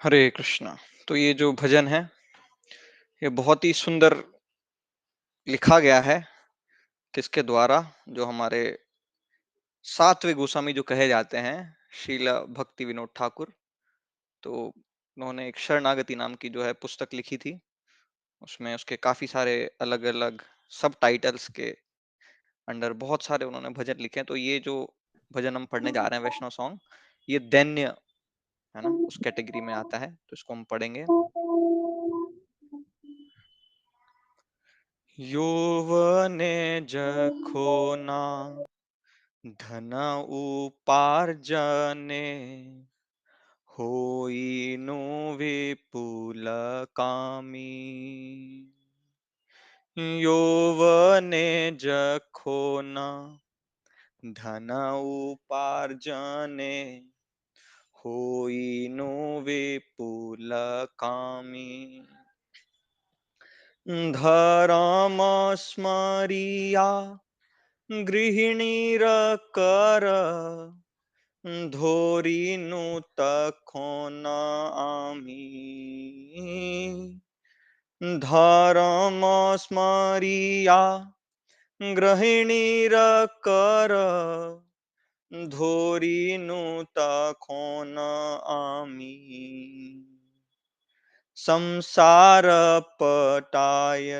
हरे कृष्णा। तो ये जो भजन है, ये बहुत ही सुंदर लिखा गया है। किसके द्वारा? जो हमारे सातवें गोस्वामी जो कहे जाते हैं, श्रील भक्ति विनोद ठाकुर। तो उन्होंने एक शरणागति नाम की जो है पुस्तक लिखी थी। उसमें उसके काफी सारे अलग अलग सब टाइटल्स के अंडर बहुत सारे उन्होंने भजन लिखे हैं। तो ये जो भजन हम पढ़ने जा रहे हैं, वैष्णव सॉन्ग, ये दैन्य है ना, उस कैटेगरी में आता है। तो इसको हम पढ़ेंगे। यौवने जखोना धन उपार्जने होइनु विपुल कामी। यौवने जखोना धन उपार्जने होइनु विपुल कामी। धर्म स्मरिया गृहिणीर कर ধরিনু তখন আমি। ধরম স্মরিয়া গৃহিণীর কর ধরিনু তখন আমি। সংসার পটায়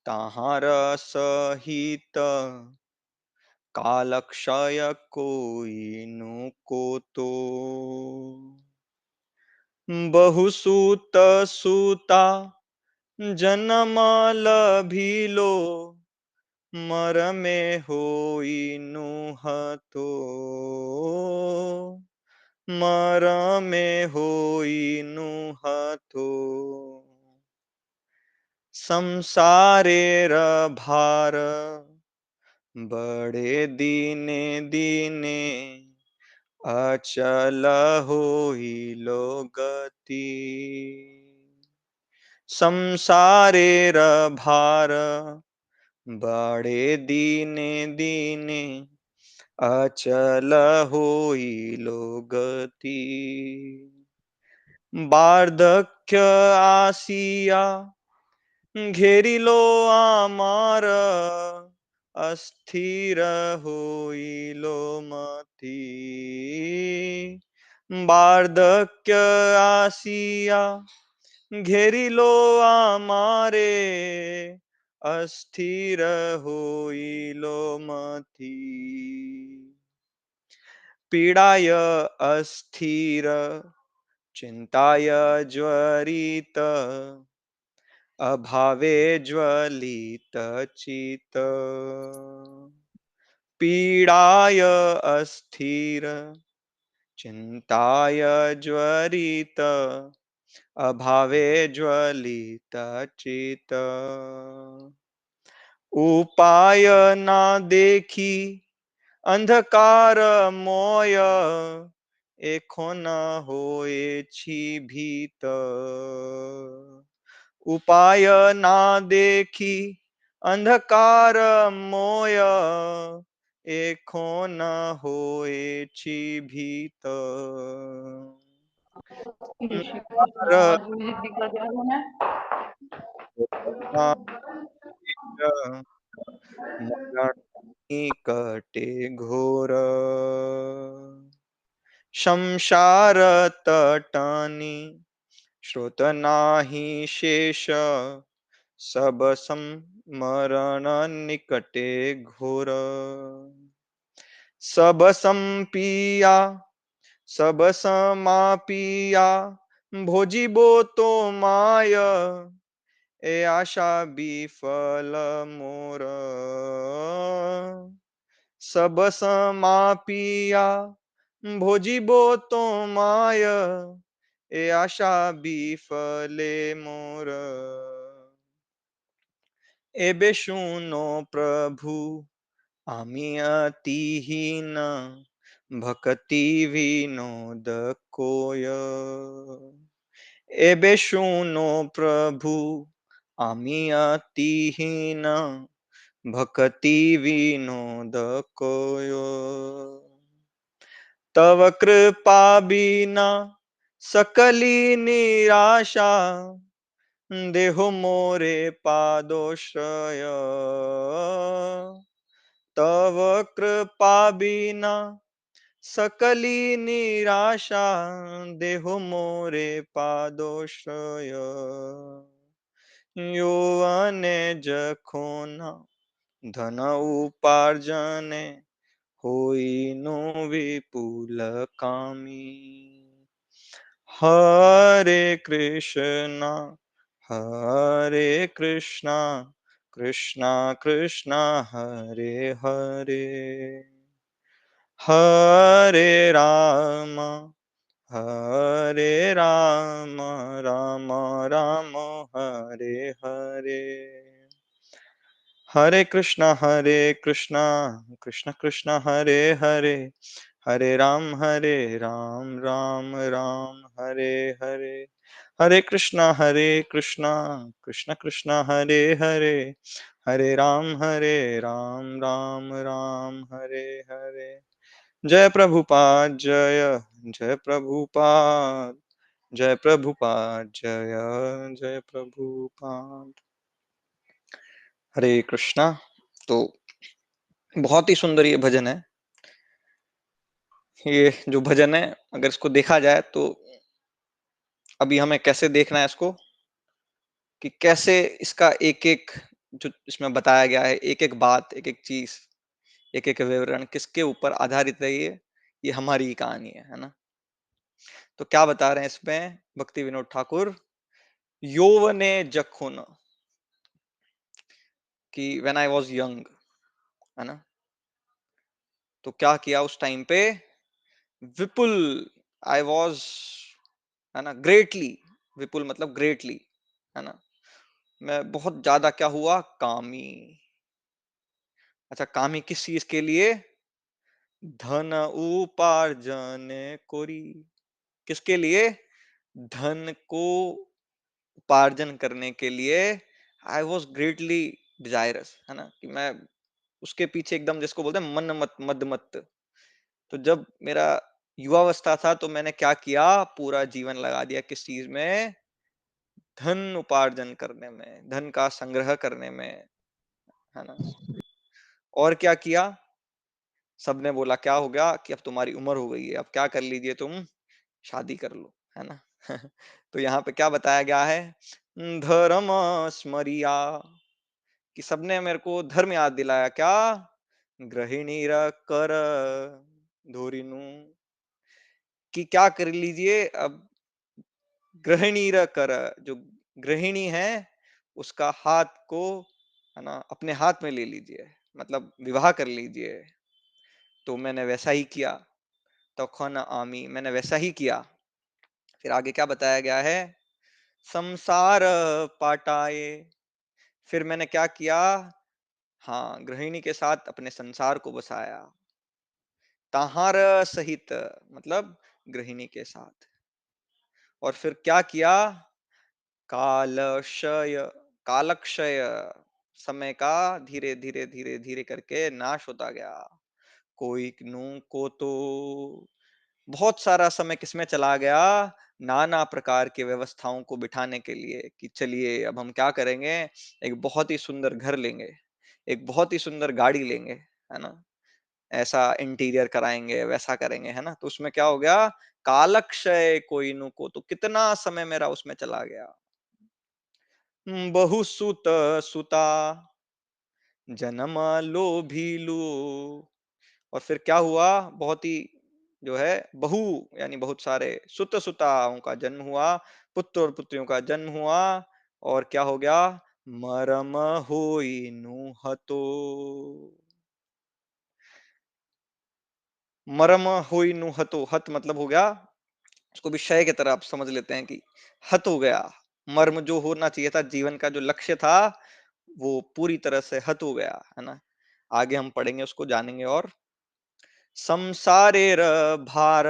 তাহার সহিত कालक्षय कोइनु को तो। बहुसूत सूता जन्म लभिलो मर में होइनु हतो। मर में होइनु हतो। संसारेर भार बड़े दीने दीने अचल होइलो गति। संसारेर भार बड़े दीने दीने अचल होइलो गति। वार्धक्य आसिया घेरिलो आमार अस्थिर होइलो मति। वार्धक्य आसिया घेरिलो आमारे अस्थिर होइलो मति। पीड़ाय अस्थिर चिंताय ज्वरित अभावे ज्वलित चित। पीड़ाय अस्थिर चिंताय ज्वरित अभावे ज्वलित चित। उपाय ना देखी अंधकार मोय एखो न होए छी भीत। उपाय ना देखी अंधकार मोय एखो न होए छी भीत। ये शिव आज म्यूजिक दिखा दिया उन्होंने। कटे घोर शमशार तटनी श्रोत नाही शेष सब मरण निकटे घोर। सब संपिया सब समापिया भोजिबो तो माय ए आशा विफल मोर। सब समापिया भोजिबो तो माय ए आशा विफले मोर। एबे শুনো प्रभु আমি अतिहीन भक्ति विनोद कोय। एबे শুনো प्रभु আমি अतिहीन भक्ति विनोद कोय। तव कृपा बिना सकली निराशा देहो मोरे पादोश्रय तव कृपा बिना सकली निराशा देहो मोरे पादोश्रय यौवने जखोना धन उपार्जने होइनु विपुल कामी हरे कृष्णा कृष्णा कृष्णा हरे हरे हरे राम राम राम हरे हरे हरे कृष्णा कृष्ण कृष्ण हरे हरे हरे राम राम राम हरे हरे हरे कृष्णा कृष्ण कृष्ण हरे राम राम राम हरे हरे जय प्रभुपाद जय प्रभुपाद जय प्रभुपाद जय प्रभुपाद। हरे कृष्णा। तो बहुत ही सुंदर ये भजन है। ये जो भजन है, अगर इसको देखा जाए तो अभी हमें कैसे देखना है इसको, कि कैसे इसका एक एक जो इसमें बताया गया है, एक एक बात, एक एक चीज, एक एक विवरण किसके ऊपर आधारित है, ये हमारी ही कहानी है ना। तो क्या बता रहे हैं इसमें भक्ति विनोद ठाकुर, यौवने जखुन, कि व्हेन आई वाज यंग, है ना। तो क्या किया उस टाइम पे, विपुल, आई वाज, है ना, ग्रेटली, विपुल मतलब ग्रेटली, है ना, मैं बहुत ज्यादा क्या हुआ, कामी। अच्छा, कामी किस चीज के लिए, धन उपार्जन कोरी, किसके लिए, धन को उपार्जन करने के लिए, आई वॉज ग्रेटली डिजायरस, है ना, कि मैं उसके पीछे एकदम, जिसको बोलते हैं मन मत मद मत। तो जब मेरा युवावस्था था तो मैंने क्या किया, पूरा जीवन लगा दिया किस चीज में, धन उपार्जन करने में, धन का संग्रह करने में, है ना। और क्या किया, सबने बोला क्या हो गया, कि अब तुम्हारी उम्र हो गई है, अब क्या कर लीजिए तुम, शादी कर लो, है ना। तो यहाँ पे क्या बताया गया है, धर्म स्मरिया, कि सबने मेरे को धर्म याद दिलाया, क्या, गृहिणी कर धोरिनु, कि क्या कर लीजिए अब, गृहिणी कर, जो गृहिणी है उसका हाथ को, है ना, अपने हाथ में ले लीजिए, मतलब विवाह कर लीजिए। तो मैंने वैसा ही किया, तखन आमी, मैंने वैसा ही किया। फिर आगे क्या बताया गया है, संसार पाटाए, फिर मैंने क्या किया, हाँ, गृहिणी के साथ अपने संसार को बसाया, ताहार सहित, मतलब गृहिणी के साथ। और फिर क्या किया, कालक्षय, कालक्षय, समय का धीरे धीरे धीरे धीरे करके नाश होता गया। कोई नू को तो बहुत सारा समय किसमें चला गया, नाना प्रकार की व्यवस्थाओं को बिठाने के लिए, कि चलिए अब हम क्या करेंगे, एक बहुत ही सुंदर घर लेंगे, एक बहुत ही सुंदर गाड़ी लेंगे, है ना, ऐसा इंटीरियर कराएंगे, वैसा करेंगे, है ना। तो उसमें क्या हो गया, कालक्षय कोई नु को तो, कितना समय मेरा उसमें चला गया। बहुसुत सुता जन्म लोभीलु, और फिर क्या हुआ, बहुत ही जो है बहु, यानी बहुत सारे सुत सुताओं का जन्म हुआ, पुत्र और पुत्रियों का जन्म हुआ। और क्या हो गया, मरम होई नु हतो, मरम होई नु हतो, हत मतलब हो गया, उसको भी क्षय की तरह आप समझ लेते हैं, कि हत हो गया, मर्म जो होना चाहिए था, जीवन का जो लक्ष्य था, वो पूरी तरह से हत हो गया, है ना। आगे हम पढ़ेंगे, उसको जानेंगे। और संसारेर भार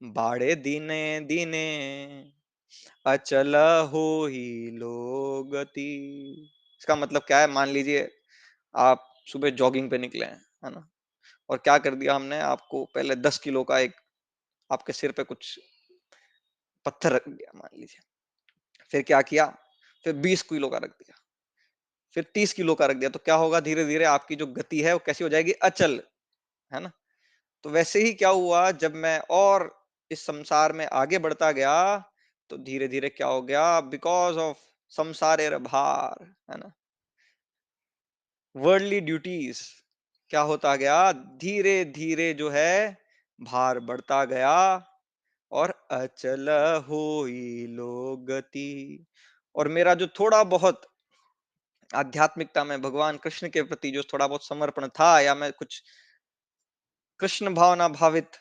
बाड़े दीने दीने अचल हो ही लोगति, इसका मतलब क्या है, मान लीजिए आप सुबह जॉगिंग पे निकले हैं, है ना, और क्या कर दिया हमने, आपको पहले 10 किलो का एक, आपके सिर पे कुछ पत्थर रख दिया मान लीजिए। फिर क्या किया? फिर 20 किलो का रख दिया, फिर 30 किलो का रख दिया, तो क्या होगा? धीरे-धीरे आपकी जो गति है वो कैसी हो जाएगी? अचल, है ना? तो वैसे ही क्या हुआ, जब मैं और इस संसार में आगे बढ़ता गया, तो धीरे-धीरे क्या हो गया? बिकॉज़ ऑफ संसारेर भार, है ना? वर्ल्डली ड्यूटीज क्या होता गया? धीरे-धीरे जो है भार बढ़ता गया और अचल होई लो गति। और मेरा जो थोड़ा बहुत आध्यात्मिकता में भगवान कृष्ण के प्रति जो थोड़ा बहुत समर्पण था, या मैं कुछ कृष्ण भावना भावित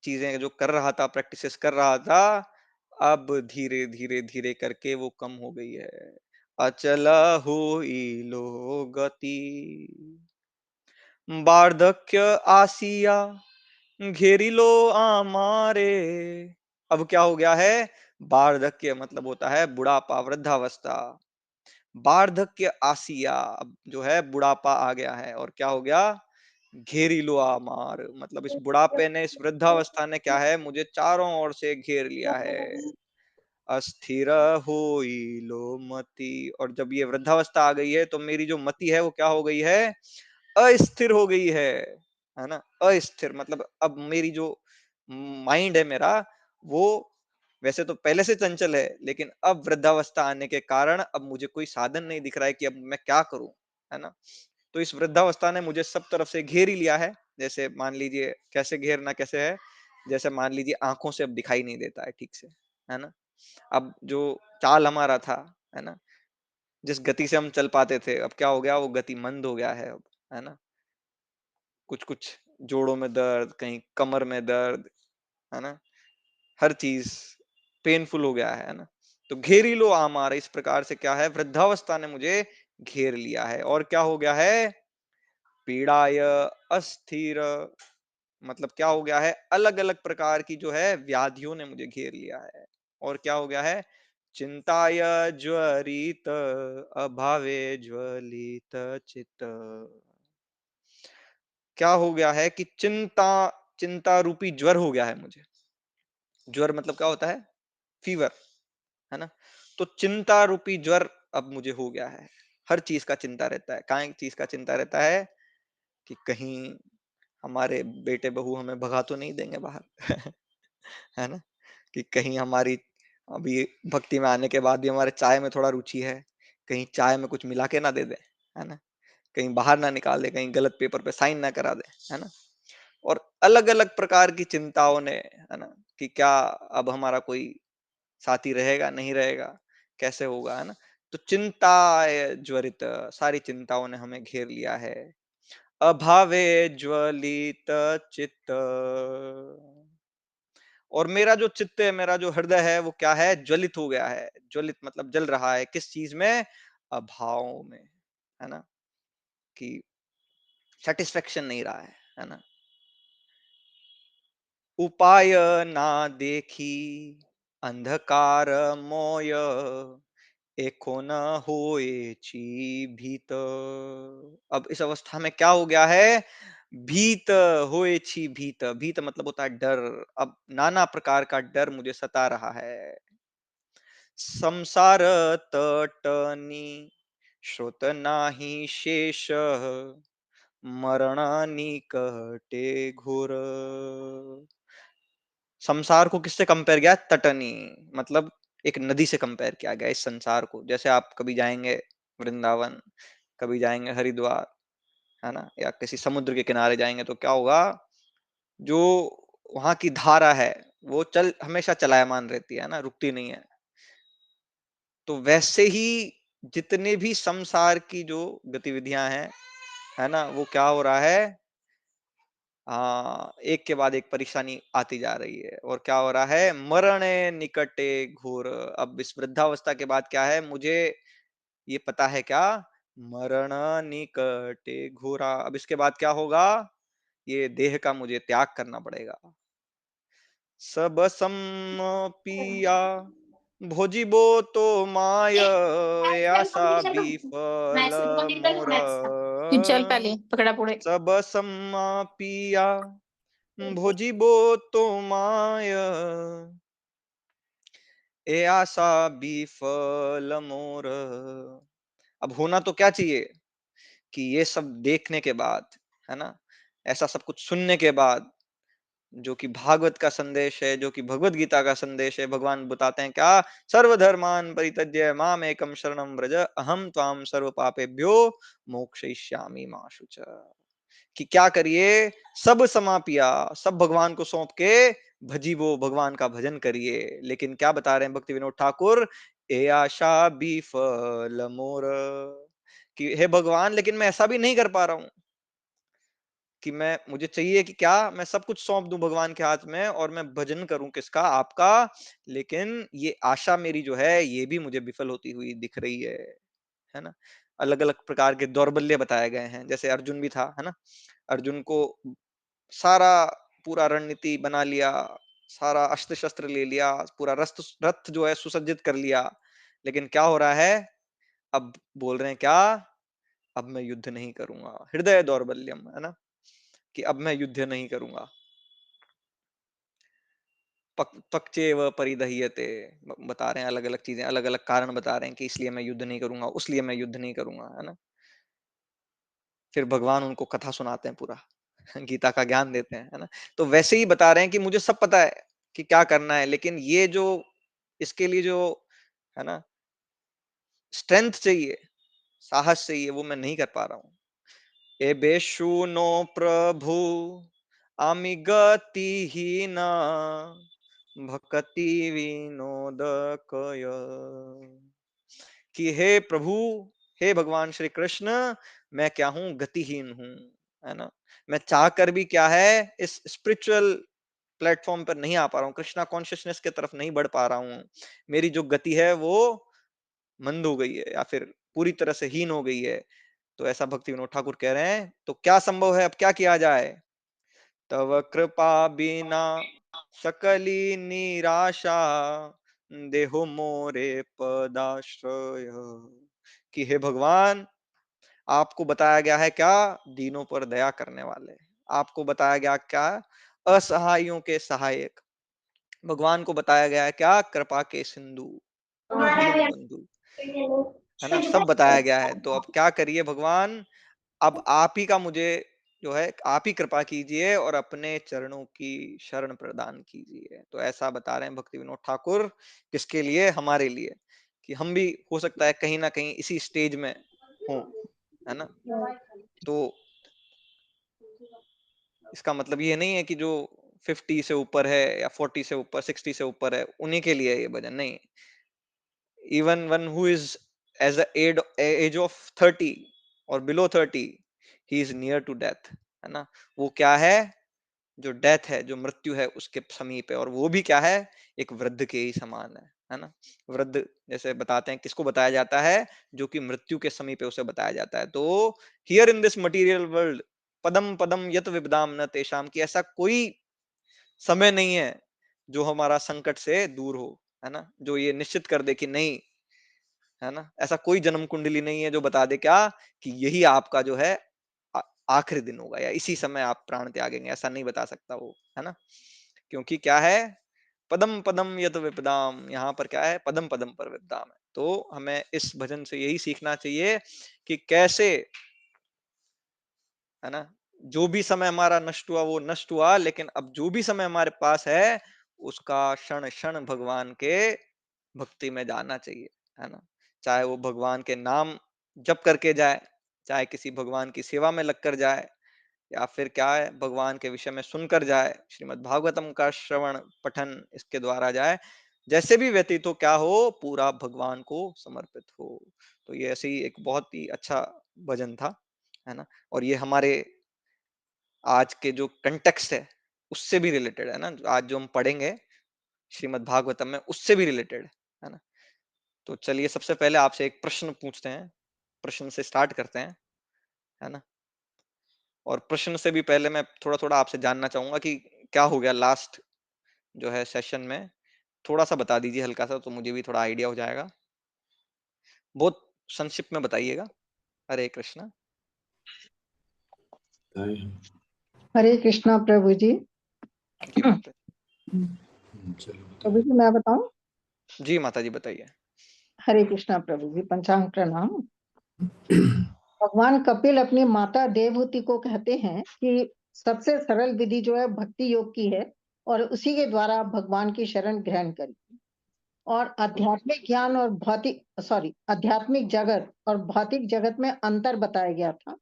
चीजें जो कर रहा था, प्रैक्टिसेस कर रहा था, अब धीरे धीरे धीरे करके वो कम हो गई है। अचल हुई लो गति, वार्धक्य आसिया घेरी लो आमारे। अब क्या हो गया है? वार्धक्य मतलब होता है बुढ़ापा, वृद्धावस्था। वार्धक्य आसिया, अब जो है बुढ़ापा आ गया है, और क्या हो गया? घेरी लो आमार, मतलब इस बुढ़ापे ने, इस वृद्धावस्था ने क्या है? मुझे चारों ओर से घेर लिया है। अस्थिर होई लो मति, और जब ये वृद्धावस्था आ गई है तो मेरी जो मति है वो क्या हो गई है? अस्थिर हो गई है ना? अस्थिर मतलब अब मेरी जो माइंड है मेरा, वो वैसे तो पहले से चंचल है, लेकिन अब वृद्धावस्था आने के कारण अब मुझे कोई साधन नहीं दिख रहा है कि अब मैं क्या करूं, है ना? तो इस वृद्धावस्था ने मुझे सब तरफ से घेर ही लिया है। जैसे मान लीजिए, कैसे घेरना कैसे है? जैसे मान लीजिए आंखों से अब दिखाई नहीं देता है ठीक से, है ना? अब जो चाल हमारा था, है ना, जिस गति से हम चल पाते थे, अब क्या हो गया? वो गति मंद हो गया है अब, है ना? कुछ कुछ जोड़ों में दर्द, कहीं कमर में दर्द, है ना? हर चीज पेनफुल हो गया है ना? तो घेरी लो आमार, इस प्रकार से क्या है? वृद्धावस्था ने मुझे घेर लिया है। और क्या हो गया है? पीड़ाय अस्थिर, मतलब क्या हो गया है? अलग अलग प्रकार की जो है व्याधियों ने मुझे घेर लिया है। और क्या हो गया है? चिंताय ज्वरित अभावे ज्वलित चित्त, क्या हो गया है कि चिंता, चिंता रूपी ज्वर हो गया है मुझे। ज्वर मतलब क्या होता है? फीवर, है ना? तो चिंता रूपी ज्वर अब मुझे हो गया है। हर चीज का चिंता रहता है। काय चीज का चिंता रहता है? कि कहीं हमारे बेटे बहू हमें भगा तो नहीं देंगे बाहर है ना? कि कहीं हमारी अभी भक्ति में आने के बाद भी हमारे चाय में थोड़ा रुचि है, कहीं चाय में कुछ मिला के ना दे दे, है ना? कहीं बाहर ना निकाल दे, कहीं गलत पेपर पे साइन ना करा दे, है ना? और अलग अलग प्रकार की चिंताओं ने, है ना, कि क्या अब हमारा कोई साथी रहेगा नहीं रहेगा, कैसे होगा, है ना? तो चिंता ज्वरित, सारी चिंताओं ने हमें घेर लिया है। अभावे ज्वलित चित्त, और मेरा जो चित्त है, मेरा जो हृदय है, वो क्या है? ज्वलित हो गया है। ज्वलित मतलब जल रहा है। किस चीज में? अभाव में, है ना? कि सेटिस्फेक्शन नहीं रहा है ना? उपाय ना देखी अंधकार मोय, एको न होए ची भीत। अब इस अवस्था में क्या हो गया है? भीत होए छी भीत, भीत मतलब होता है डर। अब नाना प्रकार का डर मुझे सता रहा है। संसार तटनी श्रोत नाही शेष, मरण निकटे घोर। संसार को किससे कंपेयर किया? तटनी मतलब एक नदी से कंपेयर किया गया इस संसार को। जैसे आप कभी जाएंगे वृंदावन, कभी जाएंगे हरिद्वार, है ना, या किसी समुद्र के किनारे जाएंगे, तो क्या होगा? जो वहां की धारा है वो चल हमेशा चलायमान रहती है ना, रुकती नहीं है। तो वैसे ही जितने भी संसार की जो गतिविधियां हैं, है ना, वो क्या हो रहा है? हाँ, एक के बाद एक परेशानी आती जा रही है। और क्या हो रहा है? मरण निकटे घोर। अब इस वृद्धावस्था के बाद क्या है? मुझे ये पता है क्या? मरण निकटे घोरा। अब इसके बाद क्या होगा? ये देह का मुझे त्याग करना पड़ेगा। सब सम पिया भोजिबो तो माय, आशा विफल मोर। तू चल पहले पकड़ा पुड़े। सब सम पिया भोजिबो तो माय, ए आशा विफल मोर। अब होना तो क्या चाहिए कि ये सब देखने के बाद, है ना, ऐसा सब कुछ सुनने के बाद, जो कि भागवत का संदेश है, जो कि भगवत गीता का संदेश है, भगवान बताते हैं क्या, सर्वधर्मान परित्यज्य माम एकम शरणम व्रज अहम त्वाम सर्व पापेभ्यो मोक्षयिष्यामि मा शुच। कि क्या करिए, सब समापिया, सब भगवान को सौंप के भजी वो भगवान का भजन करिए। लेकिन क्या बता रहे हैं भक्ति विनोद ठाकुर, ए आशा विफल मोर, कि हे भगवान लेकिन मैं ऐसा भी नहीं कर पा रहा हूं कि मैं, मुझे चाहिए कि क्या, मैं सब कुछ सौंप दूं भगवान के हाथ में और मैं भजन करूं किसका, आपका, लेकिन ये आशा मेरी जो है ये भी मुझे विफल होती हुई दिख रही है ना। अलग अलग प्रकार के दौर्बल्य बताए गए हैं, जैसे अर्जुन भी था, है ना, अर्जुन को सारा पूरा रणनीति बना लिया, सारा अस्त्र शस्त्र ले लिया, पूरा रथ रथ जो है सुसज्जित कर लिया, लेकिन क्या हो रहा है, अब बोल रहे हैं क्या, अब मैं युद्ध नहीं करूंगा, हृदय दौर्बल्यम, है ना, कि अब मैं युद्ध नहीं करूंगा। पक्चेव परिदह्यते, बता रहे हैं अलग अलग चीजें, अलग अलग कारण बता रहे हैं कि इसलिए मैं युद्ध नहीं करूंगा, उसलिए मैं युद्ध नहीं करूंगा, है ना। फिर भगवान उनको कथा सुनाते हैं पूरा, गीता का ज्ञान देते हैं, है ना। तो वैसे ही बता रहे हैं कि मुझे सब पता है कि क्या करना है, लेकिन ये जो, इसके लिए जो, है ना, स्ट्रेंथ चाहिए, साहस चाहिए, वो मैं नहीं कर पा रहा हूँ। ए बेशु नो प्रभु आमि गतिहीना भक्ति विनोद कय, कि हे प्रभु, हे भगवान श्री कृष्ण, मैं क्या हूं, गतिहीन हूं, है ना। मैं चाह कर भी क्या है, इस स्पिरिचुअल प्लेटफॉर्म पर नहीं आ पा रहा हूँ, कृष्णा कॉन्शियसनेस की तरफ नहीं बढ़ पा रहा हूँ। मेरी जो गति है वो मंद हो गई है या फिर पूरी तरह से हीन हो गई है। तो ऐसा भक्ति विनोद ठाकुर कह रहे हैं, तो क्या संभव है, अब क्या किया जाए, तव कृपा बिना सकली निराशा देहो मोरे पदाश्रय, कि हे भगवान, आपको बताया गया है क्या, दीनों पर दया करने वाले, आपको बताया गया क्या, असहायों के सहायक, भगवान को बताया गया है क्या, कृपा के सिंधु, दीन बंधु, है ना, सब बताया गया है। तो अब क्या करिए भगवान, अब आप ही का मुझे जो है, आप ही कृपा कीजिए और अपने चरणों की शरण प्रदान कीजिए। तो ऐसा बता रहे हैं भक्ति विनोद ठाकुर, किसके लिए, हमारे लिए, कि हम भी हो सकता है कहीं ना कहीं इसी स्टेज में हो, है ना। तो इसका मतलब ये नहीं है कि जो 50 से ऊपर है या 40 से ऊपर, 60 से ऊपर है, उन्हीं के लिए ये भजन नहीं। even one who is as a age of 30 or below 30, he is near to death, है ना। वो क्या है, जो डेथ है, जो मृत्यु है उसके समीप है, और वो भी क्या है, एक वृद्ध के ही समान है ना। वृद्ध जैसे बताते हैं, किसको बताया जाता है, जो कि मृत्यु के समीप है उसे बताया जाता है। तो here in this material world पदम पदम यत विपदाम न तेषाम, की ऐसा कोई समय नहीं है जो हमारा संकट से दूर हो, है ना, जो ये निश्चित कर दे कि नहीं, है ना, ऐसा कोई जन्म कुंडली नहीं है जो बता दे क्या, कि यही आपका जो है आ- आखिरी दिन होगा या इसी समय आप प्राण त्यागेंगे, ऐसा नहीं बता सकता वो, है ना। क्योंकि क्या है, पदम पदम यत विपदाम, यहाँ पर क्या है, पदम पदम पर विपदाम है। तो हमें इस भजन से यही सीखना चाहिए कि कैसे, है ना, जो भी समय हमारा नष्ट हुआ वो नष्ट हुआ, लेकिन अब जो भी समय हमारे पास है उसका क्षण क्षण भगवान के भक्ति में जाना चाहिए, है ना। चाहे वो भगवान के नाम जप करके जाए, चाहे किसी भगवान की सेवा में लगकर जाए, या फिर क्या है, भगवान के विषय में सुनकर जाए, श्रीमद् भागवतम का श्रवण पठन इसके द्वारा जाए, जैसे भी व्यतीत हो, क्या हो, पूरा भगवान को समर्पित हो। तो ये ऐसे ही एक बहुत ही अच्छा भजन था, है ना। और ये हमारे आज के जो कंटेक्स्ट है उससे भी रिलेटेड है ना, आज जो हम पढ़ेंगे श्रीमद् भागवतम में उससे भी रिलेटेड है ना। तो चलिए सबसे पहले आपसे एक प्रश्न पूछते हैं, प्रश्न से स्टार्ट करते हैं, है ना। और प्रश्न से भी पहले मैं थोड़ा थोड़ा आपसे जानना चाहूंगा कि क्या हो गया लास्ट जो है सेशन में, थोड़ा सा बता दीजिए हल्का सा, तो मुझे भी थोड़ा आइडिया हो जाएगा। बहुत संक्षिप्त में बताइएगा। हरे कृष्णा। हरे कृष्णा प्रभु जी। की बात है। प्रभु जी मैं बताऊं, जी माता जी बताइए। हरे कृष्णा प्रभु जी, पंचांग प्रणाम। भगवान कपिल अपनी माता देवहूति को कहते हैं कि सबसे सरल विधि जो है भक्ति योग की है, और उसी के द्वारा आप भगवान की शरण ग्रहण करिए। और आध्यात्मिक जगत और भौतिक जगत में अंतर बताया गया था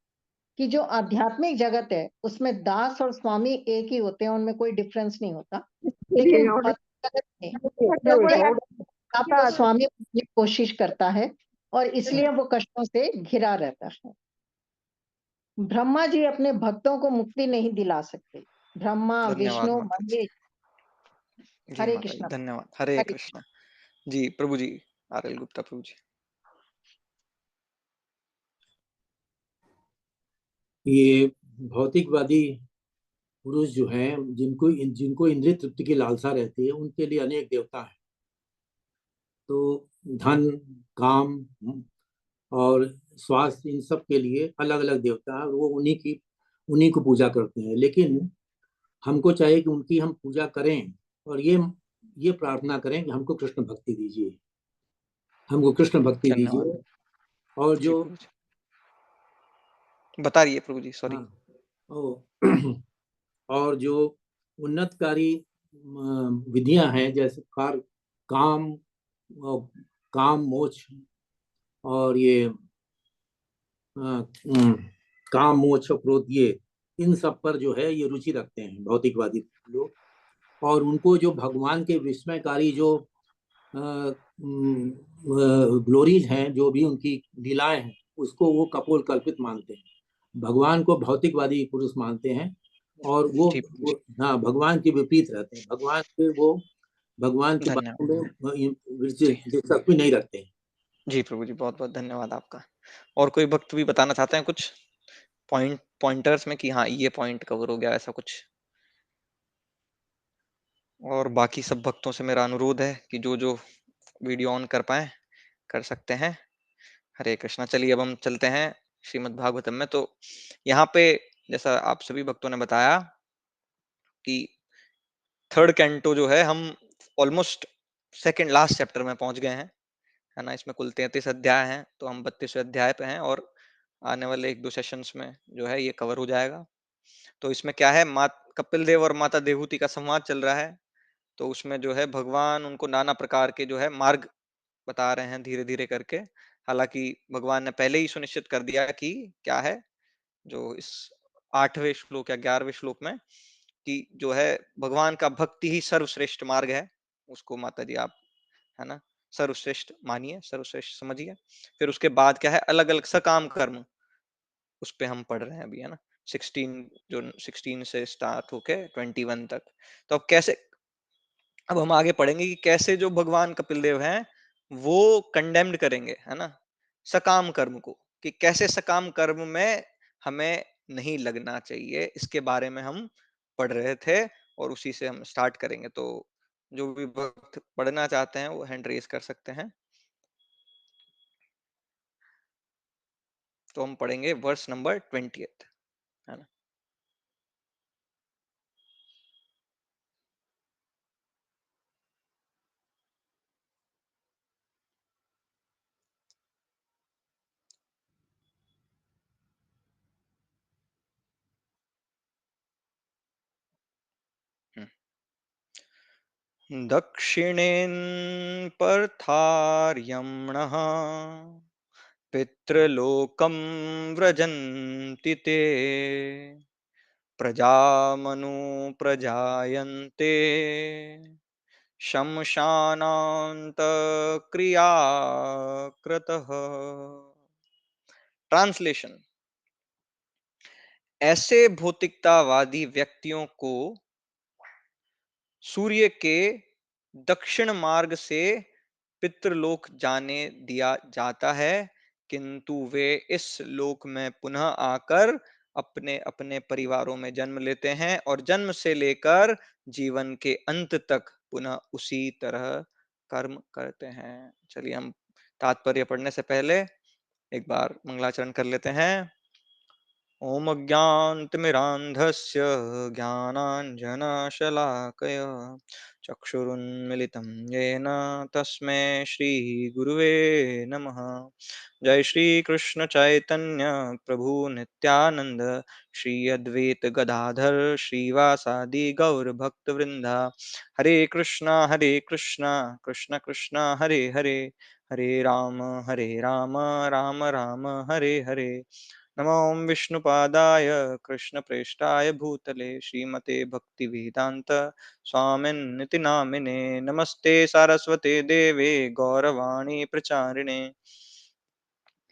कि जो आध्यात्मिक जगत है उसमें दास और स्वामी एक ही होते हैं, उनमें कोई डिफरेंस नहीं होता। लेकिन भौतिक जगत में प्रत्येक आपको स्वामी बनने की कोशिश करता है, और इसलिए वो कष्टों से घिरा रहता है। ब्रह्मा जी अपने भक्तों को मुक्ति नहीं दिला सकते। ब्रह्मा, धन्यवाद विष्णु, माता जी। महेश। जी हरे माता जी, कृष्ण। धन्यवाद। हरे हरे कृष्णा। जी प्रभु जी, आरएल गुप्ता प्रभु जी। ये भौतिकवादी पुरुष जो हैं, जिनको इंद्रिय तृप्ति की लालसा रहती है, उनके लिए अनेक देवता हैं। तो धन, काम और स्वास्थ्य, इन सब के लिए अलग अलग देवता हैं, वो उन्हीं को पूजा करते हैं। लेकिन हमको चाहिए कि उनकी हम पूजा करें, और ये प्रार्थना करें कि हमको कृष्ण भक्ति दीजिए, हमको कृष्ण भक्ति धन्यवाद। दीजिए। और जी जो प्रभु जी, बता रही है प्रभु जी, सॉरी। हाँ, ओ, और जो उन्नतकारी विधियां हैं, जैसे काम और काम मोक्ष, और ये काम मोक्ष और क्रोध, ये इन सब पर जो है ये रुचि रखते हैं भौतिकवादी लोग। और उनको जो भगवान के विस्मयकारी जो ग्लोरीज हैं, जो भी उनकी लीलाएं हैं, उसको वो कपोल कल्पित मानते हैं। भगवान को भौतिकवादी पुरुष मानते हैं, और जी प्रभु जी, वो हाँ, भगवान के विपरीत रहते हैं। भगवान के धन्यवाद। बारे में जी दिलचस्पी नहीं रखते हैं। जी प्रभु जी, बहुत बहुत धन्यवाद आपका। और कोई भक्त भी बताना चाहते हैं कुछ पॉइंटर्स में कि हाँ ये पॉइंट कवर हो गया, ऐसा कुछ? और बाकी सब भक्तों से मेरा अनुरोध है कि जो जो वीडियो ऑन कर पाए कर सकते हैं। हरे कृष्णा। चलिए अब हम चलते हैं श्रीमद् भागवतम में। तो यहाँ पे जैसा आप सभी भक्तों ने बताया कि थर्ड कैंटो जो है, हम ऑलमोस्ट सेकंड लास्ट चैप्टर में पहुंच गए हैं, है ना। इसमें कुल 33 अध्याय हैं, तो हम 32वें अध्याय पे हैं, और आने वाले एक दो सेशंस में जो है ये कवर हो जाएगा। तो इसमें क्या है, कपिल देव और माता देवहूति का संवाद चल रहा है। तो उसमें जो है भगवान उनको नाना प्रकार के जो है मार्ग बता रहे हैं धीरे धीरे करके। हालांकि भगवान ने पहले ही सुनिश्चित कर दिया कि क्या है, जो इस 8वें श्लोक या 11वें श्लोक में, कि जो है भगवान का भक्ति ही सर्वश्रेष्ठ मार्ग है। उसको माता जी आप, है ना, सर्वश्रेष्ठ मानिए, सर्वश्रेष्ठ समझिए। फिर उसके बाद क्या है, अलग अलग सकाम कर्म, उस पे हम पढ़ रहे हैं अभी, है ना। 16 से स्टार्ट होके 21 तक। तो अब हम आगे पढ़ेंगे कि कैसे जो भगवान कपिल देव हैं वो कंडेम्ड करेंगे, है ना, सकाम कर्म को, कि कैसे सकाम कर्म में हमें नहीं लगना चाहिए। इसके बारे में हम पढ़ रहे थे, और उसी से हम स्टार्ट करेंगे। तो जो भी भक्त पढ़ना चाहते हैं वो हैंड रेज कर सकते हैं। तो हम पढ़ेंगे वर्स नंबर 20, है ना। दक्षिणेन पर्थार्यम्णः पितृलोकं व्रजन्ति ते, प्रजामनु प्रजायन्ते शमशानान्तक्रियाकृतः। ट्रांसलेशन: ऐसे भौतिकतावादी व्यक्तियों को सूर्य के दक्षिण मार्ग से पितृलोक जाने दिया जाता है, किंतु वे इस लोक में पुनः आकर अपने अपने परिवारों में जन्म लेते हैं, और जन्म से लेकर जीवन के अंत तक पुनः उसी तरह कर्म करते हैं। चलिए हम तात्पर्य पढ़ने से पहले एक बार मंगलाचरण कर लेते हैं। ॐ अज्ञानतिमिरान्धस्य ज्ञानाञ्जनशलाकया चक्षुरुन्मिलितं येन तस्मै श्रीगुरुवे नमः। जय श्री कृष्ण चैतन्य प्रभु नित्यानंद, श्री अद्वैत गदाधर श्रीवासादि गौर भक्त वृंदा। हरे कृष्णा कृष्ण कृष्ण हरे हरे, हरे राम राम राम हरे हरे। नमो विष्णुपादाय कृष्णप्रेष्ठाय भूतले श्रीमते भक्तिवेदांत स्वामिन्निति नामिने। नमस्ते सारस्वते देवे गौरवाणी प्रचारिणे,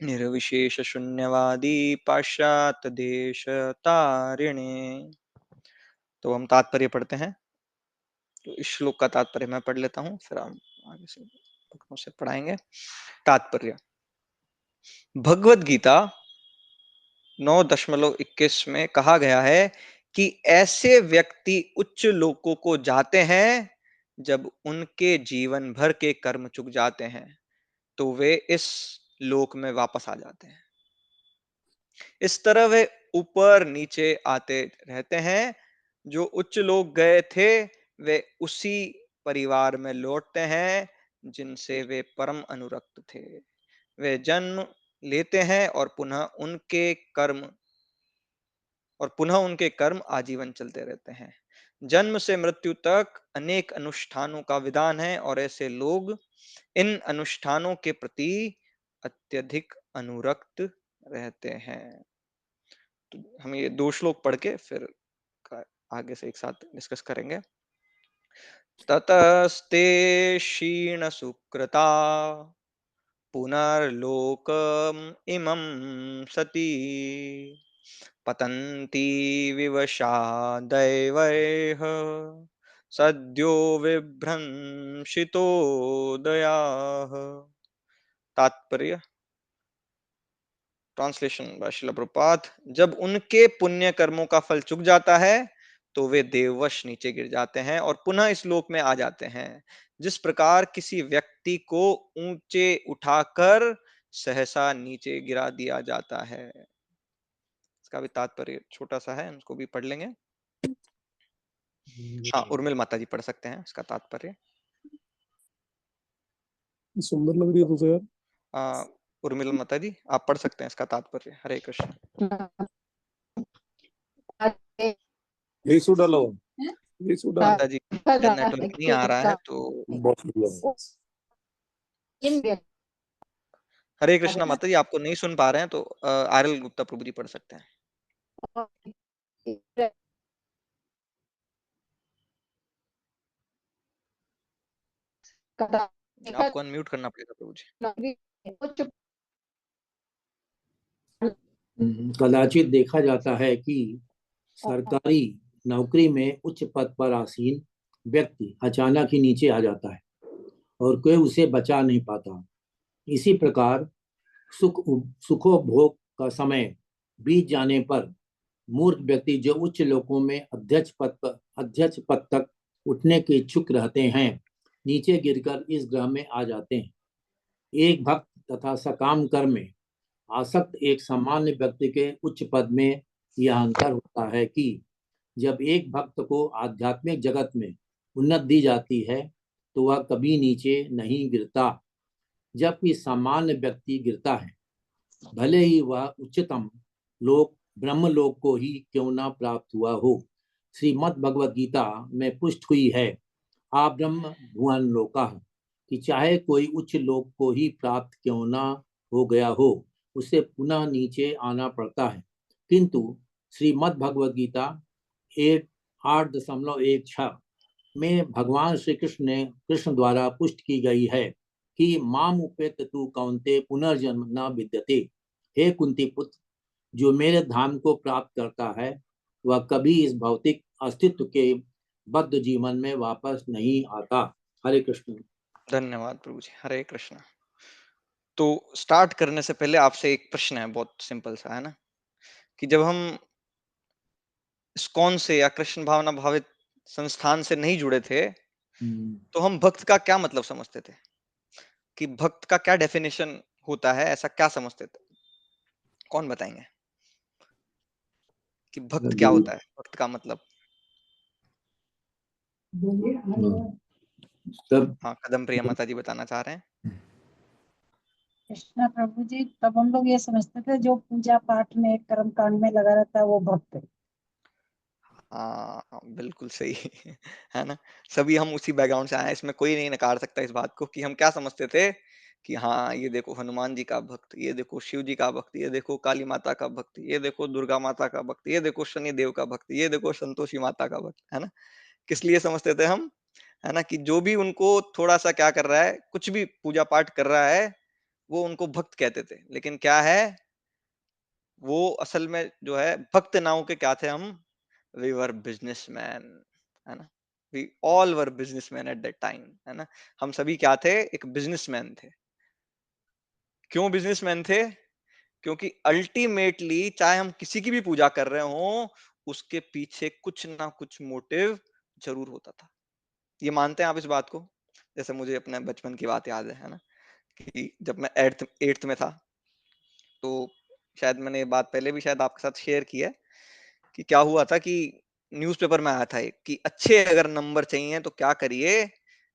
निर्विशेष शून्यवादी पाश्चात्य देश तारिणे। तो हम तात्पर्य पढ़ते हैं। तो इस श्लोक का तात्पर्य मैं पढ़ लेता हूँ, फिर हम आगे से भक्तों से पढ़ाएंगे। तात्पर्य। भगवद गीता 9.21 में कहा गया है कि ऐसे व्यक्ति उच्च लोकों को जाते हैं जब उनके जीवन भर के कर्म चुक जाते हैं तो वे इस लोक में वापस आ जाते हैं। इस तरह वे ऊपर नीचे आते रहते हैं। जो उच्च लोग गए थे वे उसी परिवार में लौटते हैं जिनसे वे परम अनुरक्त थे। वे जन्म लेते हैं और पुनः उनके कर्म आजीवन चलते रहते हैं। जन्म से मृत्यु तक अनेक अनुष्ठानों का विधान है और ऐसे लोग इन अनुष्ठानों के प्रति अत्यधिक अनुरक्त रहते हैं। तो हम ये 2 श्लोक पढ़ के फिर आगे से एक साथ डिस्कस करेंगे। ततस्ते क्षीण सुकृता पुनर्लोकम इमं सती पतन्ति विवशा दैवैः सद्यो विभ्रंशितोदयाः। तात्पर्य। Translation bye Srila Prabhupada. जब उनके पुण्य कर्मों का फल चुक जाता है तो वे देववश नीचे गिर जाते हैं और पुनः इस लोक में आ जाते हैं। जिस प्रकार किसी व्यक्ति को ऊंचे उठाकर सहसा नीचे गिरा दिया जाता है। इसका भी तात्पर्य छोटा सा है, उसको भी पढ़ लेंगे। हाँ, उर्मिल माता जी पढ़ सकते हैं इसका तात्पर्य। सुंदर लग रही है तुझे यार। उर्मिल माता जी आप पढ़ सकते हैं इसका तात्पर्य। हरे कृष्ण। यही डालो, यही डालो। माता जी नेटवर्क नहीं आ रहा है तो बहुत बढ़िया। हरे कृष्णा माता जी आपको नहीं सुन पा रहे हैं तो आरएल गुप्ता प्रभु जी पढ़ सकते हैं। आपको अनम्यूट करना पड़ेगा प्रभु जी। कदाचित देखा जाता है कि सरकारी नौकरी में उच्च पद पर आसीन व्यक्ति अचानक ही नीचे आ जाता है और कोई उसे बचा नहीं पाता। इसी प्रकार सुखोपभोग का समय बीत जाने पर मूर्ख व्यक्ति जो उच्च लोकों में अध्यक्ष पद तक उठने के इच्छुक रहते हैं, नीचे गिरकर इस ग्रह में आ जाते हैं। एक भक्त तथा सकाम कर्म में आसक्त एक सामान्य व्यक्ति के उच्च पद में यह अंतर होता है कि जब एक भक्त को आध्यात्मिक जगत में उन्नति दी जाती है तो वह कभी नीचे नहीं गिरता, जबकि सामान्य व्यक्ति गिरता है, भले ही वह उच्चतम लोक ब्रह्मलोक को ही क्यों न प्राप्त हुआ हो। श्रीमद् भगवद गीता में पुष्ट हुई है, आ ब्रह्म भुवन लोका, कि चाहे कोई उच्च लोक को ही प्राप्त क्यों न हो गया हो, उसे पुनः नीचे आना पड़ता है। किंतु श्रीमद् भगवद गीता 8.16 में भगवान श्री कृष्ण द्वारा पुष्ट की गई है कि माम उपेत तू कौन्ते पुनर्जन्म न विद्यते। हे कुंती पुत्र, जो मेरे धाम को प्राप्त करता है वह कभी इस भौतिक अस्तित्व के बद्ध जीवन में वापस नहीं आता। हरे कृष्ण। धन्यवाद प्रभु जी। हरे कृष्ण। तो स्टार्ट करने से पहले आपसे एक प्रश्न है, बहुत सिंपल सा है ना, कि जब हम इस्कॉन से या कृष्ण भावना भावित संस्थान से नहीं जुड़े थे तो हम भक्त का क्या मतलब समझते थे, कि भक्त का क्या डेफिनेशन होता है, ऐसा क्या समझते थे? कौन बताएंगे? कि भक्त क्या होता है, भक्त का मतलब। तब हाँ, कदम प्रिया माता जी बताना चाह रहे हैं। कृष्णा प्रभु जी, तब हम लोग ये समझते थे जो पूजा पाठ में कर्म कांड में लगा रहता है वो भक्त है। हाँ, बिल्कुल सही है ना। सभी हम उसी बैकग्राउंड से आए हैं, इसमें कोई नहीं नकार सकता इस बात को कि हम क्या समझते थे कि हाँ, ये देखो हनुमान जी का भक्त, ये देखो शिव जी का भक्त, ये देखो काली माता का भक्त, ये देखो दुर्गा माता का भक्त, ये देखो शनि देव का भक्त, ये देखो संतोषी माता का भक्त, है ना। किस लिए समझते थे हम, है ना, कि जो भी उनको थोड़ा सा क्या कर रहा है, कुछ भी पूजा पाठ कर रहा है, वो उनको भक्त कहते थे। लेकिन क्या है, वो असल में जो है भक्त नाव के क्या थे हम, वी वर बिजनेसमैन, है ना। We all were businessman at that time, है ना। हम सभी क्या थे, एक बिजनेसमैन थे। क्यों बिजनेसमैन थे, क्योंकि अल्टीमेटली चाहे हम किसी की भी पूजा कर रहे हो, उसके पीछे कुछ ना कुछ मोटिव जरूर होता था। ये मानते हैं आप इस बात को। जैसे मुझे अपने बचपन की बात याद है ना, कि जब मैं एट्थ में था, तो शायद मैंने ये बात पहले भी शायद आपके साथ शेयर की है, कि क्या हुआ था कि न्यूज़पेपर में आया था एक, कि अच्छे अगर नंबर चाहिए तो क्या करिए,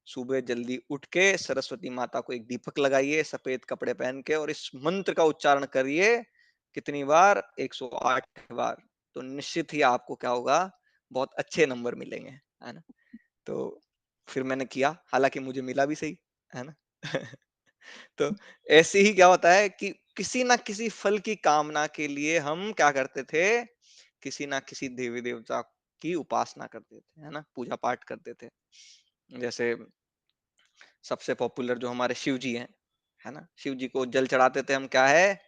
सुबह जल्दी उठ के सरस्वती माता को एक दीपक लगाइए सफेद कपड़े पहन के, और इस मंत्र का उच्चारण करिए कितनी बार, 108 बार। तो निश्चित ही आपको क्या होगा, बहुत अच्छे नंबर मिलेंगे, है ना। तो फिर मैंने किया, हालांकि मुझे मिला भी सही, है ना तो ऐसे ही क्या होता है कि किसी ना किसी फल की कामना के लिए हम क्या करते थे, किसी ना किसी देवी देवता की उपासना करते थे, है ना, पूजा पाठ करते थे। जैसे सबसे पॉपुलर जो हमारे शिव जी हैं, है ना, शिव जी को जल चढ़ाते थे हम, क्या है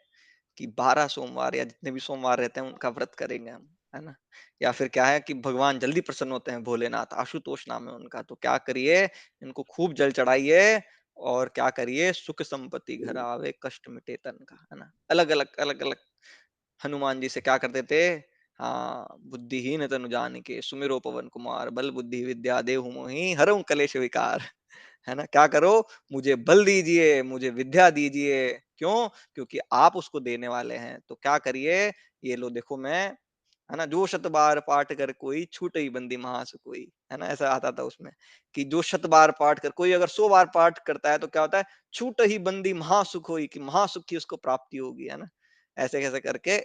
कि 12 सोमवार या जितने भी सोमवार रहते हैं उनका व्रत करेंगे हम, है ना। या फिर क्या है कि भगवान जल्दी प्रसन्न होते हैं, भोलेनाथ, आशुतोष नाम है उनका, तो क्या करिए, इनको खूब जल चढ़ाइए, और क्या करिए, सुख संपत्ति घर आवे, कष्ट मिटे तन का, है ना। अलग अलग हनुमान जी से क्या करते थे, हाँ, बुद्धिहीन तनु जानिके सुमिरो पवन कुमार, बल बुद्धि विद्या देहु मोहि हरऊं कलेश विकार, है ना। क्या करो, मुझे बल दीजिए, मुझे विद्या दीजिए, क्यों, क्योंकि आप उसको देने वाले हैं। तो क्या करिए, ये लो देखो मैं, है ना, जो शत बार पाठ कर कोई छूट ही बंदी महासु कोई, है ना, ऐसा आता था उसमें, कि जो शत बार पाठ कर कोई अगर 100 बार पाठ करता है तो क्या होता है, छूट ही बंदी महासुख होई, कि महासुख की उसको प्राप्ति होगी, है ना। ऐसे कैसे करके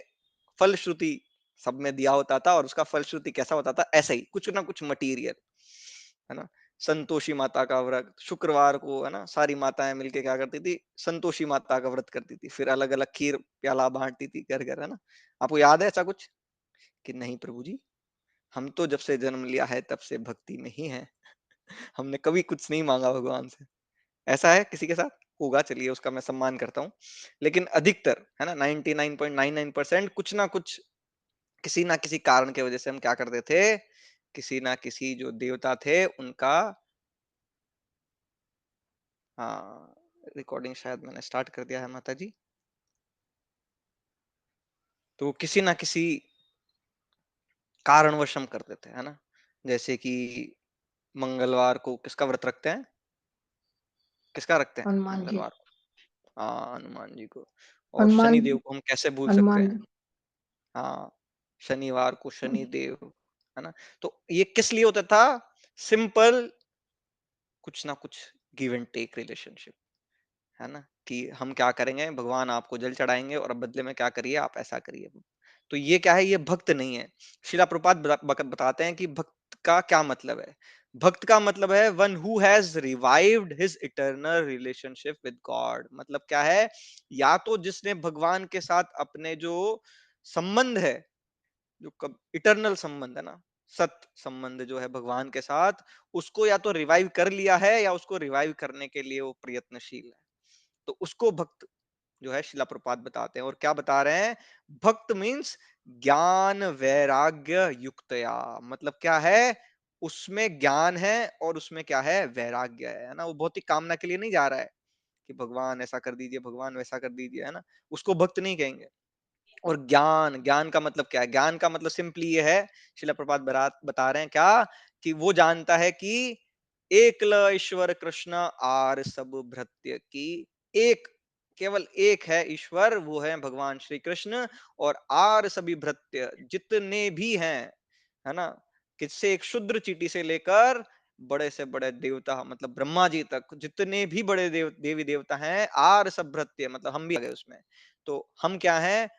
फलश्रुति सब में दिया होता था, और उसका फलश्रुति कैसा होता था, ऐसा ही कुछ ना कुछ मटीरियल, है ना। संतोषी माता का व्रत शुक्रवार को, है ना, सारी माताएं मिलके क्या करती थी, संतोषी माता का व्रत करती थी, फिर अलग अलग खीर प्याला बांटती थी घर घर, है ना। आपको याद है ऐसा कुछ, कि नहीं प्रभु जी, हम तो जब से जन्म लिया है तब से भक्ति में ही है, हमने कभी कुछ नहीं मांगा भगवान से। ऐसा है किसी के साथ, होगा, चलिए उसका मैं सम्मान करता हूँ। लेकिन अधिकतर, है ना, 99.99% कुछ ना कुछ, किसी ना किसी कारण की वजह से हम क्या करते थे, किसी ना किसी जो देवता थे उनका, हाँ, रिकॉर्डिंग शायद मैंने स्टार्ट कर दिया है माता जी। तो किसी ना किसी कारणवश हम करते थे, है ना। जैसे कि मंगलवार को किसका व्रत रखते हैं, किसका रखते हैं हनुमान जी। मंगलवार को, हाँ, हनुमान जी को। और हनुमान शनि देव को हम कैसे भूल सकते हनुमान हैं, हाँ, शनिवार को शनि देव, है ना। तो ये किस लिए होता था, सिंपल, कुछ ना कुछ गिव एंड टेक रिलेशनशिप, है ना, कि हम क्या करेंगे, भगवान आपको जल चढ़ाएंगे और अब बदले में क्या करिए, आप ऐसा करिए। तो ये क्या है, ये भक्त नहीं है। शिला प्रभुपाद बताते हैं कि भक्त का क्या मतलब है। भक्त का मतलब है one who has revived his eternal relationship with God. मतलब क्या है, या तो जिसने भगवान के साथ अपने जो संबंध है, जो कब इटर्नल संबंध है ना, सत संबंध जो है भगवान के साथ, उसको या तो रिवाइव कर लिया है, या उसको रिवाइव करने के लिए वो प्रयत्नशील है, तो उसको भक्त जो है शिला प्रपात बताते हैं। और क्या बता रहे हैं, भक्त मीन्स ज्ञान वैराग्य युक्तया। मतलब क्या है, उसमें ज्ञान है और उसमें क्या है, वैराग्य है ना। वो भौतिक कामना के लिए नहीं जा रहा है कि भगवान ऐसा कर दीजिए, भगवान वैसा कर दीजिए, है ना, उसको भक्त नहीं कहेंगे। और ज्ञान, ज्ञान का मतलब क्या है, ज्ञान का मतलब सिंपली ये है, शिला प्रपात बता रहे हैं क्या, कि वो जानता है कि एकल ईश्वर कृष्ण आर सब भृत्य, की एक केवल एक है ईश्वर, वो है भगवान श्री कृष्ण। और आर सभी भृत्य जितने भी हैं, है ना, किससे, एक शुद्र चीटी से लेकर बड़े से बड़े देवता मतलब ब्रह्मा जी तक, जितने भी बड़े देवी देवता हैं, आर सब भृत्य मतलब हम भी आ गए उसमें। तो हम क्या हैं,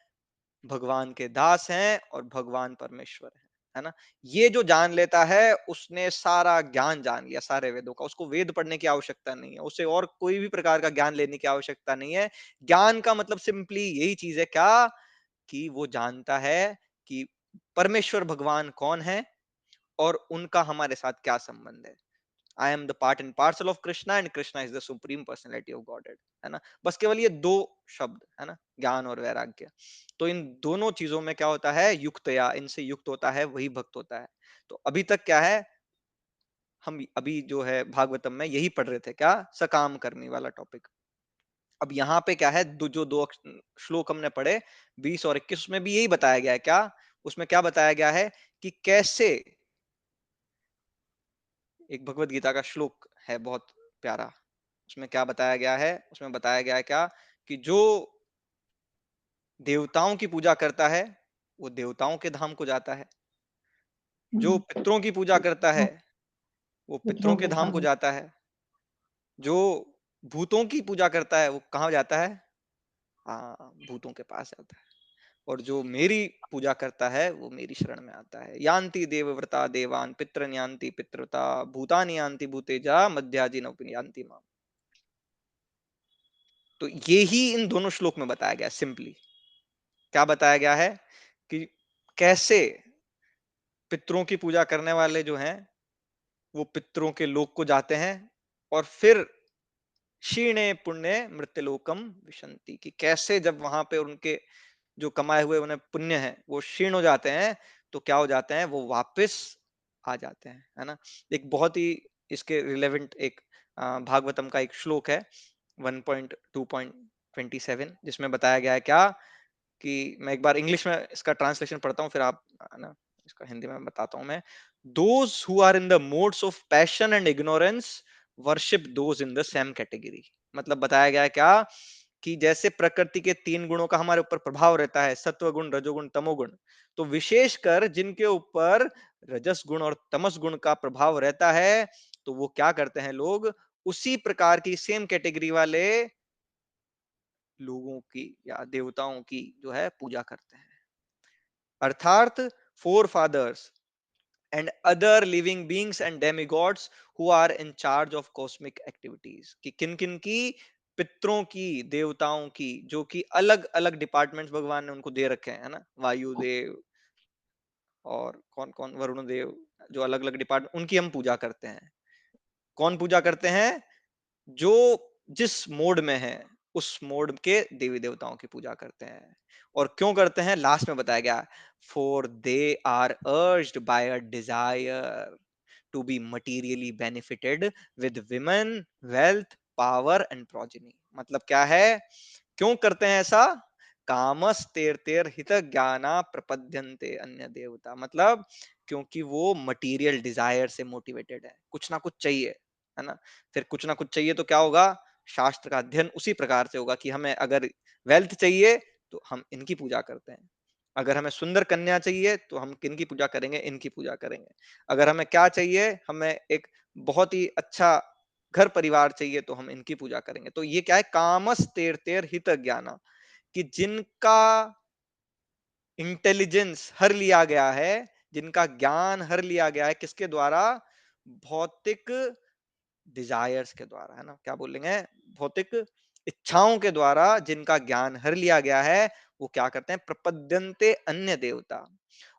भगवान के दास हैं और भगवान परमेश्वर है ना। ये जो जान लेता है उसने सारा ज्ञान जान लिया, सारे वेदों का। उसको वेद पढ़ने की आवश्यकता नहीं है, उसे और कोई भी प्रकार का ज्ञान लेने की आवश्यकता नहीं है। ज्ञान का मतलब सिंपली यही चीज है, क्या, कि वो जानता है कि परमेश्वर भगवान कौन है और उनका हमारे साथ क्या संबंध है। I am the part and parcel of Krishna and Krishna is the supreme personality of godhead, है ना। बस केवल ये दो शब्द है ना, ज्ञान और वैराग्य। तो इन दोनों चीजों में क्या होता है, युक्त, या इनसे युक्त होता है वही भक्त होता है। तो अभी तक क्या है, हम अभी जो है भागवतम में यही पढ़ रहे थे, क्या, सकाम कर्मी वाला टॉपिक। अब यहाँ पे क्या है, जो दो श्लोक हमने पढ़े 20 और 21, उसमें भी यही बताया गया है। क्या, उसमें क्या बताया गया है कि कैसे, एक भगवत गीता का श्लोक है बहुत प्यारा, उसमें क्या बताया गया है, उसमें बताया गया है क्या, कि जो देवताओं की पूजा करता है वो देवताओं के धाम को जाता है, जो पितरों की पूजा करता है वो पितरों के धाम को जाता है, जो भूतों की पूजा करता है वो कहाँ जाता है, हाँ, भूतों के पास जाता है, और जो मेरी पूजा करता है वो मेरी शरण में आता है। यान्ति देवव्रता देवान पितरन यान्ति पितृता भूतानि यान्ति भूतेजा मध्याजी नौपिन यान्ति माम। तो ये ही इन दोनों श्लोक में बताया गया। सिंपली क्या बताया गया है कि कैसे पितरों की पूजा करने वाले जो हैं वो पितरों के लोक को जाते हैं, और फिर क्षीणे पुण्य मृत्युलोकम विशंति, कि कैसे जब वहां पे उनके जो कमाए हुए उन्हें पुण्य है वो क्षीण हो जाते हैं, तो क्या हो जाते हैं, वो वापस आ जाते हैं, है ना। एक बहुत ही इसके रिलेवेंट एक भागवतम का एक श्लोक है 1.2.27, जिसमें बताया गया है क्या, कि मैं एक बार इंग्लिश में इसका ट्रांसलेशन पढ़ता हूँ, फिर आप ना इसका हिंदी में बताता हूँ मैं। Those who are in the modes of passion and ignorance worship those in the same category. मतलब बताया गया है क्या, कि जैसे प्रकृति के 3 गुणों का हमारे ऊपर प्रभाव रहता है, सत्व गुण, रजोगुण, तमोगुण, तो विशेषकर जिनके ऊपर रजस गुण और तमस गुण का प्रभाव रहता है, तो वो क्या करते हैं लोग, उसी प्रकार की सेम कैटेगरी वाले लोगों की या देवताओं की जो है पूजा करते हैं। अर्थात forefathers and other living beings and demigods who are in charge of cosmic activities, कि किन किन की, पितरों की, देवताओं की, जो कि अलग अलग डिपार्टमेंट्स भगवान ने उनको दे रखे हैं, है ना, वायुदेव और कौन कौन, वरुण देव, जो अलग अलग डिपार्टमेंट, उनकी हम पूजा करते हैं। कौन पूजा करते हैं, जो जिस मोड में है उस मोड के देवी देवताओं की पूजा करते हैं। और क्यों करते हैं, लास्ट में बताया गया, for they are urged by a desire to be materially benefited with women, wealth, power and progeny. मतलब क्या है, क्यों करते हैं ऐसा, कामस तेर तेर हित ज्ञाना प्रपद्यन्ते अन्य देवता, मतलब क्योंकि वो मटीरियल डिजायर से मोटिवेटेड है, कुछ ना कुछ चाहिए, है ना। फिर कुछ ना कुछ चाहिए तो क्या होगा, शास्त्र का अध्ययन उसी प्रकार से होगा कि हमें अगर वेल्थ चाहिए तो हम इनकी पूजा करते हैं, अगर हमें सुंदर कन्या चाहिए तो हम किनकी पूजा करेंगे, इनकी पूजा करेंगे, अगर हमें क्या चाहिए, हमें एक बहुत ही अच्छा घर परिवार चाहिए तो हम इनकी पूजा करेंगे। तो ये क्या है, कामस तेर तेर हित ज्ञाना, कि जिनका इंटेलिजेंस हर लिया गया है, जिनका ज्ञान हर लिया गया है, किसके द्वारा, भौतिक डिजायर्स के द्वारा, है ना, क्या बोलेंगे, भौतिक इच्छाओं के द्वारा जिनका ज्ञान हर लिया गया है, वो क्या करते हैं, प्रपद्यन्ते अन्य देवता।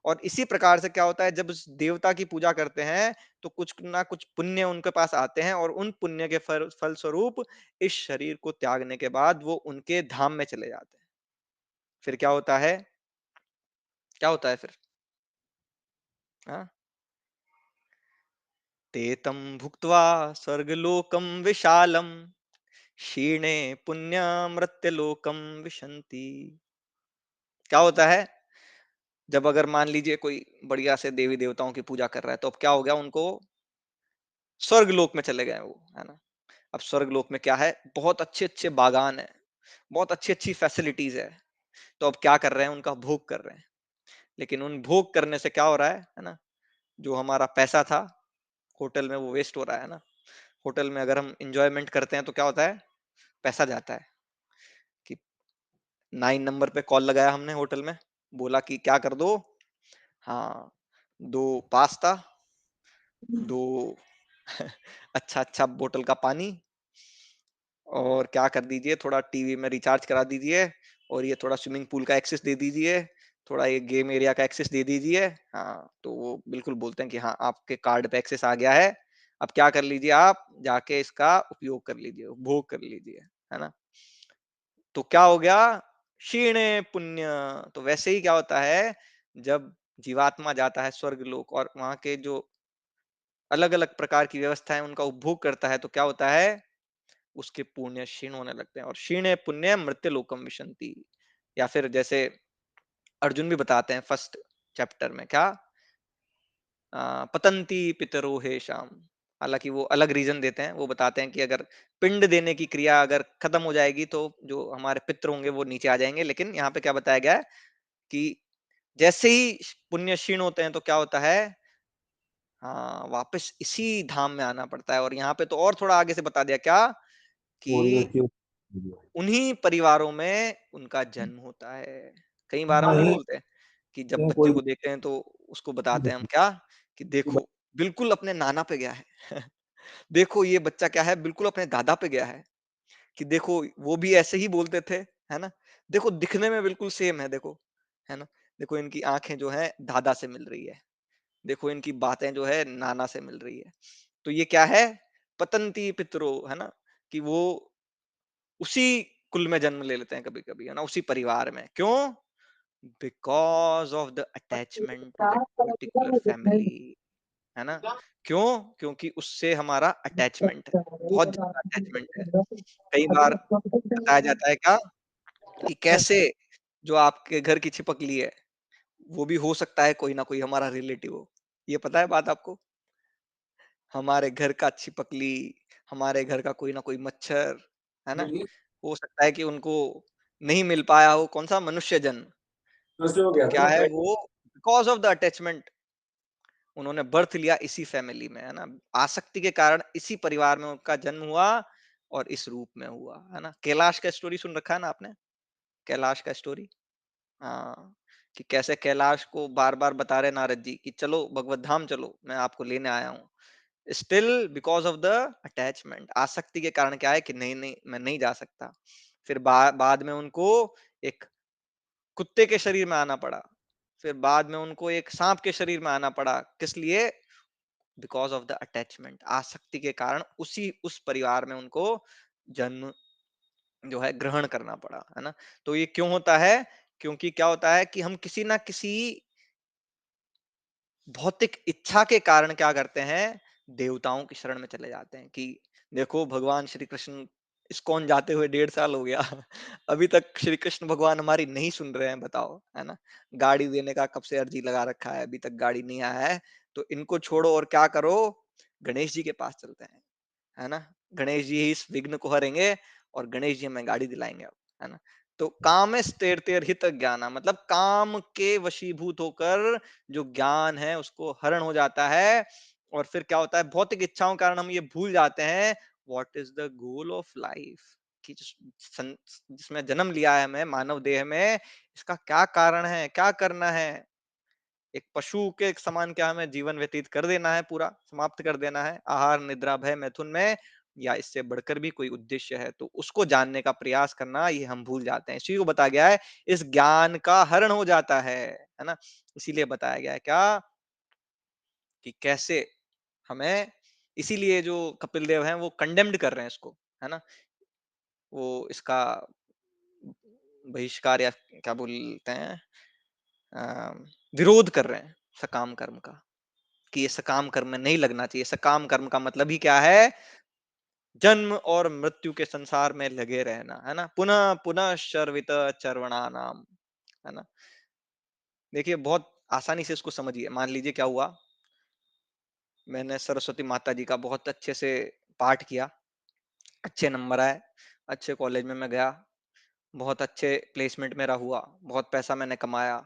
और इसी प्रकार से क्या होता है, जब उस देवता की पूजा करते हैं तो कुछ ना कुछ पुण्य उनके पास आते हैं, और उन पुण्य के फल स्वरूप इस शरीर को त्यागने के बाद वो उनके धाम में चले जाते हैं। फिर क्या होता है, क्या होता है फिर, हाँ, ते तं भुक्त्वा स्वर्गलोकं विशालम क्षीणे पुण्यमृत्यलोकम विशन्ति। क्या होता है, जब अगर मान लीजिए कोई बढ़िया से देवी देवताओं की पूजा कर रहा है, तो अब क्या हो गया, उनको स्वर्ग लोक में चले गए वो, है ना। अब स्वर्ग लोक में क्या है, बहुत अच्छे अच्छे बागान है, बहुत अच्छी-अच्छी फैसिलिटीज़ है। तो अब क्या कर रहे हैं, उनका भोग कर रहे हैं। लेकिन उन भोग करने से क्या हो रहा है ना? जो हमारा पैसा था होटल में वो वेस्ट हो रहा है ना? होटल में अगर हम एन्जॉयमेंट करते हैं तो क्या होता है? पैसा जाता है कि 9 नंबर पे कॉल लगाया हमने होटल में, बोला कि क्या कर दो? हाँ, 2 पास्ता, 2 अच्छा-अच्छा बोतल का पानी और क्या कर दीजिए, थोड़ा टीवी में रिचार्ज करा दीजिए और ये थोड़ा स्विमिंग पूल का एक्सेस दे दीजिए, थोड़ा ये गेम एरिया का एक्सेस दे दीजिए। हाँ, तो वो बिल्कुल बोलते हैं कि हाँ, आपके कार्ड पे एक्सेस आ गया है। अब क्या कर लीजिए आप, जाके इसका उपयोग कर लीजिए, उपभोग कर लीजिए, है ना? तो क्या हो गया? क्षीणे पुण्य। तो वैसे ही क्या होता है, जब जीवात्मा जाता है स्वर्गलोक और वहाँ के जो अलग-अलग प्रकार की व्यवस्था है, उनका उपभोग करता है, तो क्या होता है? उसके पुण्य क्षीण होने लगते हैं और क्षीणे पुण्य मृत्युलोकम विशन्ति। या फिर जैसे अर्जुन भी बताते हैं फर्स्ट चैप्टर में क्या पतंती पितरो हेषाम। हालांकि वो अलग रीजन देते हैं, वो बताते हैं कि अगर पिंड देने की क्रिया अगर खत्म हो जाएगी तो जो हमारे पितृ होंगे वो नीचे आ जाएंगे। लेकिन यहाँ पे क्या बताया गया है कि जैसे ही पुण्य क्षीण होते हैं तो क्या होता है, हाँ वापस इसी धाम में आना पड़ता है। और यहाँ पे तो और थोड़ा आगे से बता दिया क्या कि उन्हीं परिवारों में उनका जन्म होता है। कई बार हम नहीं बोलते हैं कि जब बच्चे को देखते हैं तो उसको बताते हैं हम क्या कि देखो बिल्कुल अपने नाना पे गया है। देखो ये बच्चा क्या है, बिल्कुल अपने दादा पे गया है। कि देखो वो भी ऐसे ही बोलते थे, है ना? देखो दिखने में बिल्कुल सेम है देखो, है ना? देखो इनकी आंखें जो है दादा से मिल रही है। देखो इनकी बातें जो है नाना से मिल रही है। तो ये क्या है? पतंती पितरो, है ना? कि वो उसी कुल में जन्म ले लेते हैं कभी-कभी, है ना? उसी परिवार में। क्यों? Because of the attachment to that particular family, है ना? क्यों? क्योंकि उससे हमारा अटैचमेंट है, बहुत ज़्यादा अटैचमेंट है। कई बार बताया जाता है क्या कि कैसे जो आपके घर की छिपकली है, वो भी हो सकता है कोई ना कोई हमारा रिलेटिव हो। ये पता है बात आपको? हमारे घर का छिपकली, हमारे घर का कोई ना कोई मच्छर, है ना? हो सकता है कि उनको नहीं मिल पाया हो कौन-सा मनुष्य जन्म। तो क्या है वो बिकॉज़ ऑफ द अटैचमेंट उन्होंने बर्थ लिया इसी फैमिली में, है ना? आसक्ति के कारण इसी परिवार में उनका जन्म हुआ और इस रूप में हुआ, है ना? कैलाश का स्टोरी सुन रखा है ना आपने? कैलाश का स्टोरी? हाँ, कि कैसे कैलाश को बार-बार बता रहे नारद जी कि चलो भगवत धाम चलो, मैं आपको लेने आया हूँ। Still because of the attachment, आसक्ति के कारण क्या है कि नहीं-नहीं मैं नहीं जा सकता। फिर बाद में उनको एक कुत्ते के शरीर में आना पड़ा। फिर बाद में उनको एक साँप के शरीर में आना पड़ा। किस लिए? बिकॉज़ ऑफ द अटैचमेंट, आसक्ति के कारण उस परिवार में उनको जन्म जो है ग्रहण करना पड़ा, है ना? तो ये क्यों होता है? क्योंकि क्या होता है कि हम किसी ना किसी भौतिक इच्छा के कारण क्या करते हैं, देवताओं की शरण में चले जाते हैं कि देखो भगवान श्री कृष्ण इस्कॉन जाते हुए 1.5 साल हो गया। अभी तक श्री कृष्ण भगवान हमारी नहीं सुन रहे हैं, बताओ, है ना? गाड़ी देने का कब से अर्जी लगा रखा है, अभी तक गाड़ी नहीं आया है। तो इनको छोड़ो और क्या करो, गणेश जी के पास चलते हैं, है ना? गणेश जी ही इस विघ्न को हरेंगे और गणेश जी हमें गाड़ी दिलाएंगे अब, है ना? तो कामस्तेर्तेर हित ज्ञाना, मतलब काम के वशीभूत होकर जो ज्ञान है उसको हरण हो जाता है। और फिर क्या होता है, भौतिक इच्छाओं के कारण हम ये भूल जाते हैं what is the goal of life, कि जिसमें जन्म लिया है हमें मानव देह में, इसका क्या कारण है, क्या करना है। एक पशु के समान क्या हमें जीवन व्यतीत कर देना है, पूरा समाप्त कर देना है आहार निद्रा भय मैथुन में, या इससे बढ़कर भी कोई उद्देश्य है, तो उसको जानने का प्रयास करना ये हम भूल जाते हैं। इसी को बताया गया है, इस ज्ञान का हरण हो जाता है ना? इसीलिए बताया गया है क्या कि कैसे हमें, इसीलिए जो कपिल देव हैं वो कंडेम्ड कर रहे हैं इसको, है ना? वो इसका बहिष्कार या क्या बोलते हैं, अ, विरोध कर रहे हैं सकाम कर्म का, कि ये सकाम कर्म में नहीं लगना चाहिए। सकाम कर्म का मतलब ही क्या है? जन्म और मृत्यु के संसार में लगे रहना, है ना? पुनः पुनः शर्वित चर्वणानाम, है ना? देखिए बहुत आसानी से इसको समझिए। मान लीजिए क्या हुआ, मैंने सरस्वती माता जी का बहुत अच्छे से पाठ किया, अच्छे नंबर आए, अच्छे कॉलेज में मैं गया, बहुत अच्छे प्लेसमेंट मेरा हुआ, बहुत पैसा मैंने कमाया,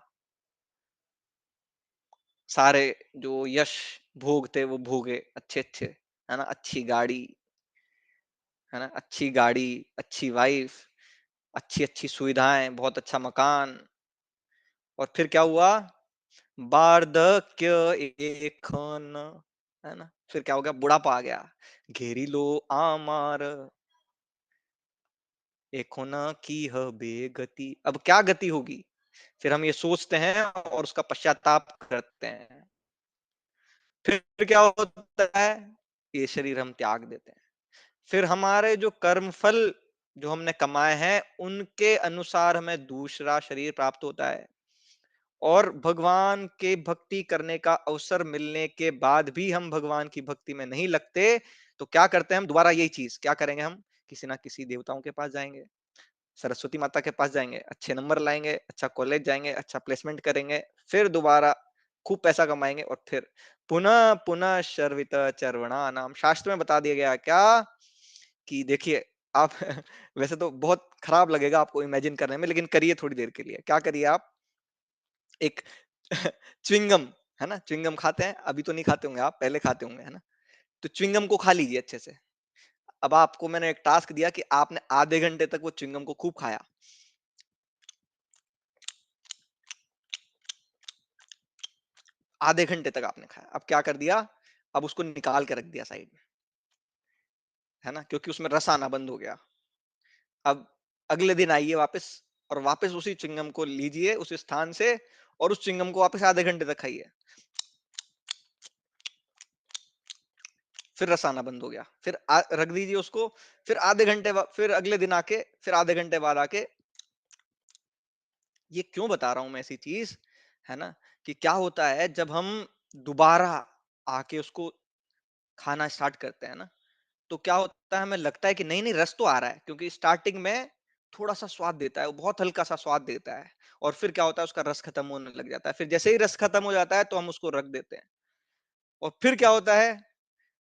सारे जो यश भोग थे वो भोगे अच्छे अच्छे, है ना, अच्छी गाड़ी, है ना, अच्छी गाड़ी, अच्छी वाइफ, अच्छी अच्छी सुविधाएं, बहुत अच्छा मकान। और फिर क्या हुआ? वार्धक्य एखन, है ना, फिर क्या हो गया? बुढ़ापा आ गया, घेरी लो आमार एखोन की बेगति। अब क्या गति होगी? फिर हम ये सोचते हैं और उसका पश्चाताप करते हैं। फिर क्या होता है? ये शरीर हम त्याग देते हैं। फिर हमारे जो कर्म फल जो हमने कमाए हैं उनके अनुसार हमें दूसरा शरीर प्राप्त होता है। और भगवान के भक्ति करने का अवसर मिलने के बाद भी हम भगवान की भक्ति में नहीं लगते, तो क्या करते हैं हम? दोबारा यही चीज क्या करेंगे? हम किसी ना किसी देवताओं के पास जाएंगे, सरस्वती माता के पास जाएंगे, अच्छे नंबर लाएंगे, अच्छा कॉलेज जाएंगे, अच्छा प्लेसमेंट करेंगे, फिर दोबारा खूब पैसा कमाएंगे और फिर पुनः पुनः शर्वित चर्वणा नाम। शास्त्र में बता दिया गया क्या कि देखिए आप वैसे तो बहुत खराब लगेगा आपको इमेजिन करने में, लेकिन करिए थोड़ी देर के लिए। क्या करिए आप? एक च्युइंगम, है ना, च्युइंगम खाते हैं, अभी तो नहीं खाते होंगे आप, पहले खाते होंगे, है ना। तो च्युइंगम को खा लीजिए अच्छे से। अब आपको मैंने एक टास्क दिया कि आपने आधे घंटे तक वो च्युइंगम को खूब खाया, आधे घंटे तक आपने खाया। अब क्या कर दिया? अब उसको निकाल के रख दिया साइड में, है ना, क्योंकि उसमें रस आना बंद हो गया। अब अगले दिन आइए वापस और वापस उसी च्युइंगम को लीजिए उस स्थान से और उस च्युइंगम को वापस आधे घंटे तक खाइए, फिर रस आना बंद हो गया। फिर रख दीजिए उसको, फिर आधे घंटे फिर अगले दिन आके, फिर आधे घंटे बाद आके। ये क्यों बता रहा हूं मैं ऐसी चीज, है ना, कि क्या होता है जब हम दोबारा आके उसको खाना स्टार्ट करते हैं ना, तो क्या होता है, हमें लगता है कि नहीं नहीं रस तो आ रहा है, क्योंकि स्टार्टिंग में थोड़ा सा स्वाद देता है, वो बहुत हल्का सा स्वाद देता है। और फिर क्या होता है, उसका रस खत्म होने लग जाता है। फिर जैसे ही रस खत्म हो जाता है तो हम उसको रख देते हैं। और फिर क्या होता है?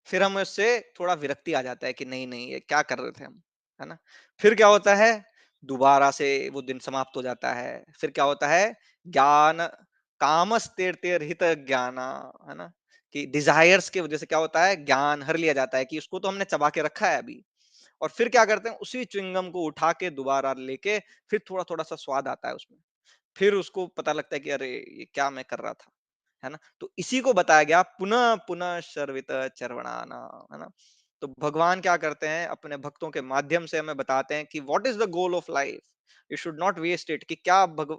फिर हम उससे थोड़ा विरक्ति आ जाता है कि नहीं नहीं ये क्या कर रहे थे हम, है ना। फिर क्या होता है? दोबारा से वो दिन समाप्त हो जाता है। फिर क्या होता है? ज्ञान कामस तेर तेर हित ज्ञाना, है ना, कि डिजायर्स की वजह से क्या होता है? ज्ञान हर लिया जाता है कि उसको तो हमने चबा के रखा है अभी। और फिर क्या करते हैं? उसी च्युइंगम को उठा के दोबारा लेके फिर थोड़ा थोड़ा सा स्वाद आता है उसमें, फिर उसको पता लगता है कि अरे ये क्या मैं कर रहा था, है ना। तो इसी को बताया गया पुनः पुनः शर्वित चर्वणाना, है ना। तो भगवान क्या करते हैं? अपने भक्तों के माध्यम से हमें बताते हैं कि what is the goal of life, you should not waste it, कि क्या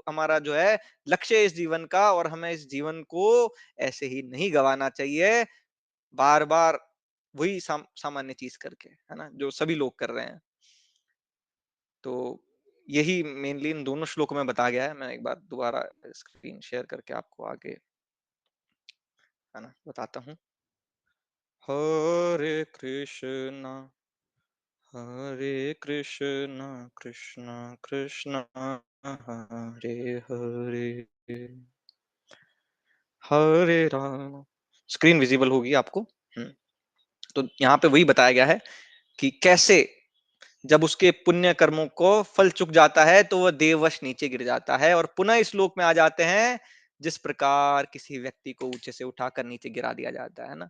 हमारा जो है लक्ष्य है इस जीवन का, और हमें इस जीवन को ऐसे ही नहीं गंवाना चाहिए बार बार वही सामान्य चीज करके, है ना, जो सभी लोग कर रहे हैं। तो यही मेनली इन दोनों श्लोकों में बताया गया है। मैं एक बार दोबारा स्क्रीन शेयर करके आपको आगे, है ना, बताता हूँ। हरे कृष्णा कृष्ण कृष्ण हरे हरे, हरे राम। स्क्रीन विजिबल होगी आपको। तो यहाँ पे वही बताया गया है कि कैसे जब उसके पुण्य कर्मों को फल चुक जाता है तो वह देववश नीचे गिर जाता है और पुनः इस लोक में आ जाते हैं, जिस प्रकार किसी व्यक्ति को ऊंचे से उठाकर नीचे गिरा दिया जाता है ना।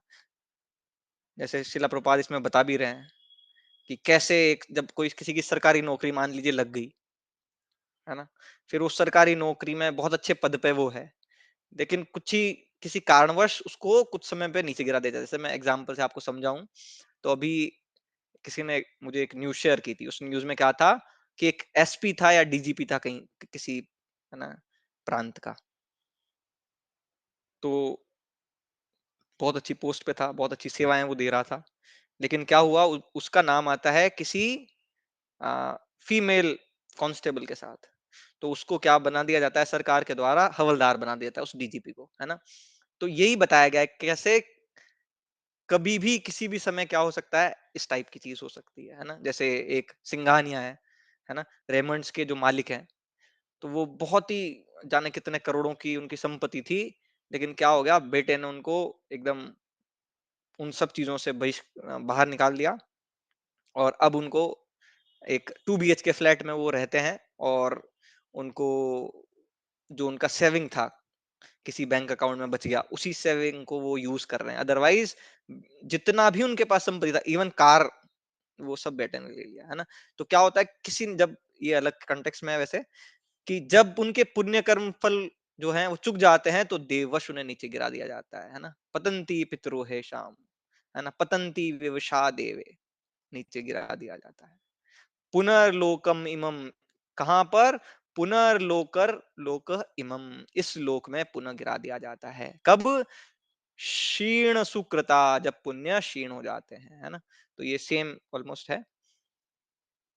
जैसे शिला प्रभुपाद इसमें बता भी रहे हैं कि कैसे एक जब कोई किसी की सरकारी नौकरी मान लीजिए लग गई, है ना, फिर उस सरकारी नौकरी में बहुत अच्छे पद पे वो है, लेकिन कुछ ही किसी कारणवश उसको कुछ समय पे नीचे गिरा देता है। जैसे मैं एग्जांपल से आपको समझाऊं, तो अभी किसी ने मुझे एक न्यूज शेयर की थी। उस न्यूज में क्या था कि एक एसपी था या डीजीपी था कहीं किसी, है ना, प्रांत का। तो बहुत अच्छी पोस्ट पे था, बहुत अच्छी सेवाएं वो दे रहा था, लेकिन क्या हुआ उसका नाम आता है किसी फीमेल कांस्टेबल के साथ। तो उसको क्या बना दिया जाता है सरकार के द्वारा? हवलदार बना दिया जाता है उस डीजीपी को, है ना। तो यही बताया गया है कैसे कभी भी किसी भी समय क्या हो सकता है, इस टाइप की चीज हो सकती है ना। जैसे एक सिंघानिया है ना, रेमंड्स के जो मालिक हैं, तो वो बहुत ही जाने कितने करोड़ों की उनकी संपत्ति थी, लेकिन क्या हो गया, बेटे ने उनको एकदम उन सब चीजों से बाहर निकाल दिया और अब उनको एक 2 BHK फ्लैट में वो रहते हैं और उनको जो उनका सेविंग था किसी बैंक अकाउंट में बच गया, उसी सेविंग को वो यूज कर रहे हैं। अदरवाइज जितना भी उनके पास संपत्ति था, इवन कार, वो सब बेटे ने ले लिया, है ना। तो क्या होता है, किसी ने जब, ये अलग कंटेक्स्ट में है वैसे, कि जब उनके पुण्य कर्म फल जो है वो चुक जाते हैं तो देववश उन्हें नीचे गिरा दिया जाता है ना। पतंती पितरो है शाम, है ना, पतंती विवशा देवे, नीचे गिरा दिया जाता है। पुनर्लोकम इमम, कहां पर, पुनर्लोकर लोक इमम, इस लोक में पुनः गिरा दिया जाता है। कब, क्षीण सुकृता, जब पुण्य क्षीण हो जाते हैं, है ना। तो ये सेम ऑलमोस्ट है।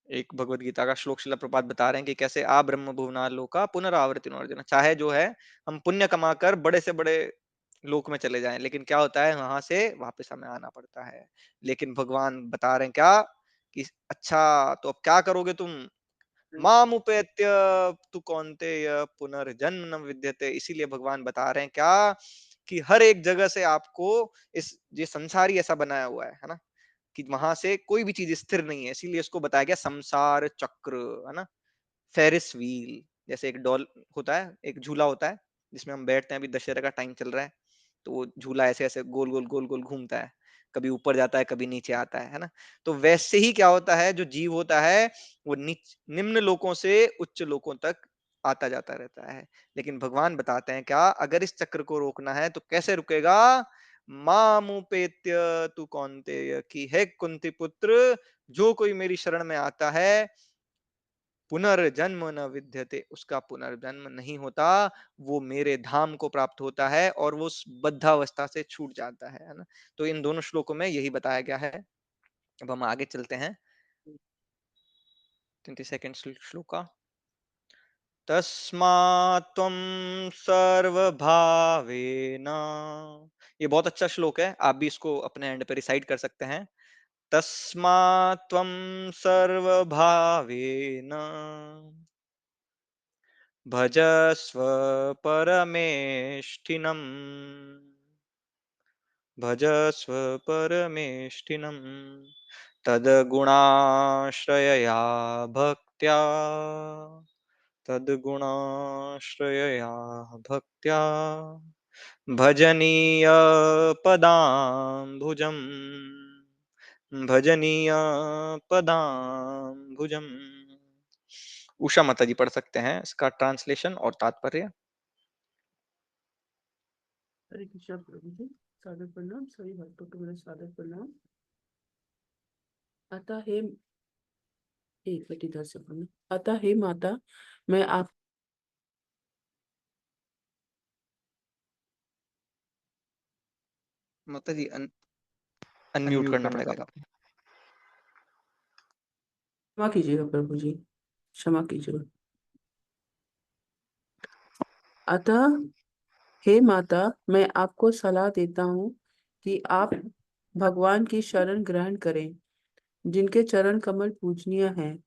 एक भगवत गीता का श्लोक शिला प्रपात बता रहे हैं कि कैसे आ ब्रह्म भुवना लोका पुनरावर्ति अर्जुन, चाहे जो है हम पुण्य कमाकर बड़े से बड़े लोक में चले जाएं, लेकिन क्या होता है, वहां से वापस हमें आना पड़ता है। लेकिन भगवान बता रहे हैं क्या, कि अच्छा तो अब क्या करोगे तुम, मामुपेत्य तु कौन्तेय पुनर्जन्म न विद्यते। इसीलिए भगवान बता रहे हैं क्या, कि हर एक जगह से आपको इस, ये संसार ही ऐसा बनाया हुआ है ना, कि वहां से कोई भी चीज स्थिर नहीं है। इसीलिए इसको बताया गया संसार चक्र, है ना, फेरिस व्हील। जैसे एक डॉल होता है, एक झूला होता है जिसमें हम बैठते हैं, अभी दशहरा का टाइम चल रहा है, तो वो झूला ऐसे ऐसे गोल गोल गोल गोल घूमता है, कभी ऊपर जाता है कभी नीचे आता है ना। तो वैसे ही क्या होता है, जो जीव होता है वो निम्न लोकों से उच्च लोकों तक आता जाता रहता है। लेकिन भगवान बताते हैं क्या, अगर इस चक्र को रोकना है तो कैसे रुकेगा, मामुपेत्य तू कौन्तेय, की है कुंती पुत्र, जो कोई मेरी शरण में आता है, पुनर्जन्म न विद्यते, उसका पुनर्जन्म नहीं होता, वो मेरे धाम को प्राप्त होता है और वो उस बद्धावस्था से छूट जाता है ना। तो इन दोनों श्लोकों में यही बताया गया है। अब हम आगे चलते हैं 22nd श्लोक का। तस्मात् त्वं सर्वभावेन, ये बहुत अच्छा श्लोक है, आप भी इसको अपने एंड पे रिसाइट कर सकते हैं। तस्मात् त्वं सर्वभावेन भजस्व परमेष्ठिनम्, भजस्व परमेष्ठिनम्, तद्गुणाश्रयया भक्त्या, तद्गुणाश्रयया भक्त्या, भजनीय पदाम्बुजम्, भजनीय पदाम्बुजम्। उषा माता जी पढ़ सकते हैं इसका ट्रांसलेशन और तात्पर्य। हरे कृष्णा प्रभु जी, सादर प्रणाम, सभी भक्तों को मेरा सादर प्रणाम। अतः हे, एक मिनट इधर से बोलना। अतः हे माता, मैं आप माता जी अनम्यूट करना पड़ेगा आपको। क्षमा कीजिएगा प्रभु जी, क्षमा कीजिएगा। अतः हे माता, मैं आपको सलाह देता हूँ कि आप भगवान की शरण ग्रहण करें, जिनके चरण कमल पूजनीय हैं।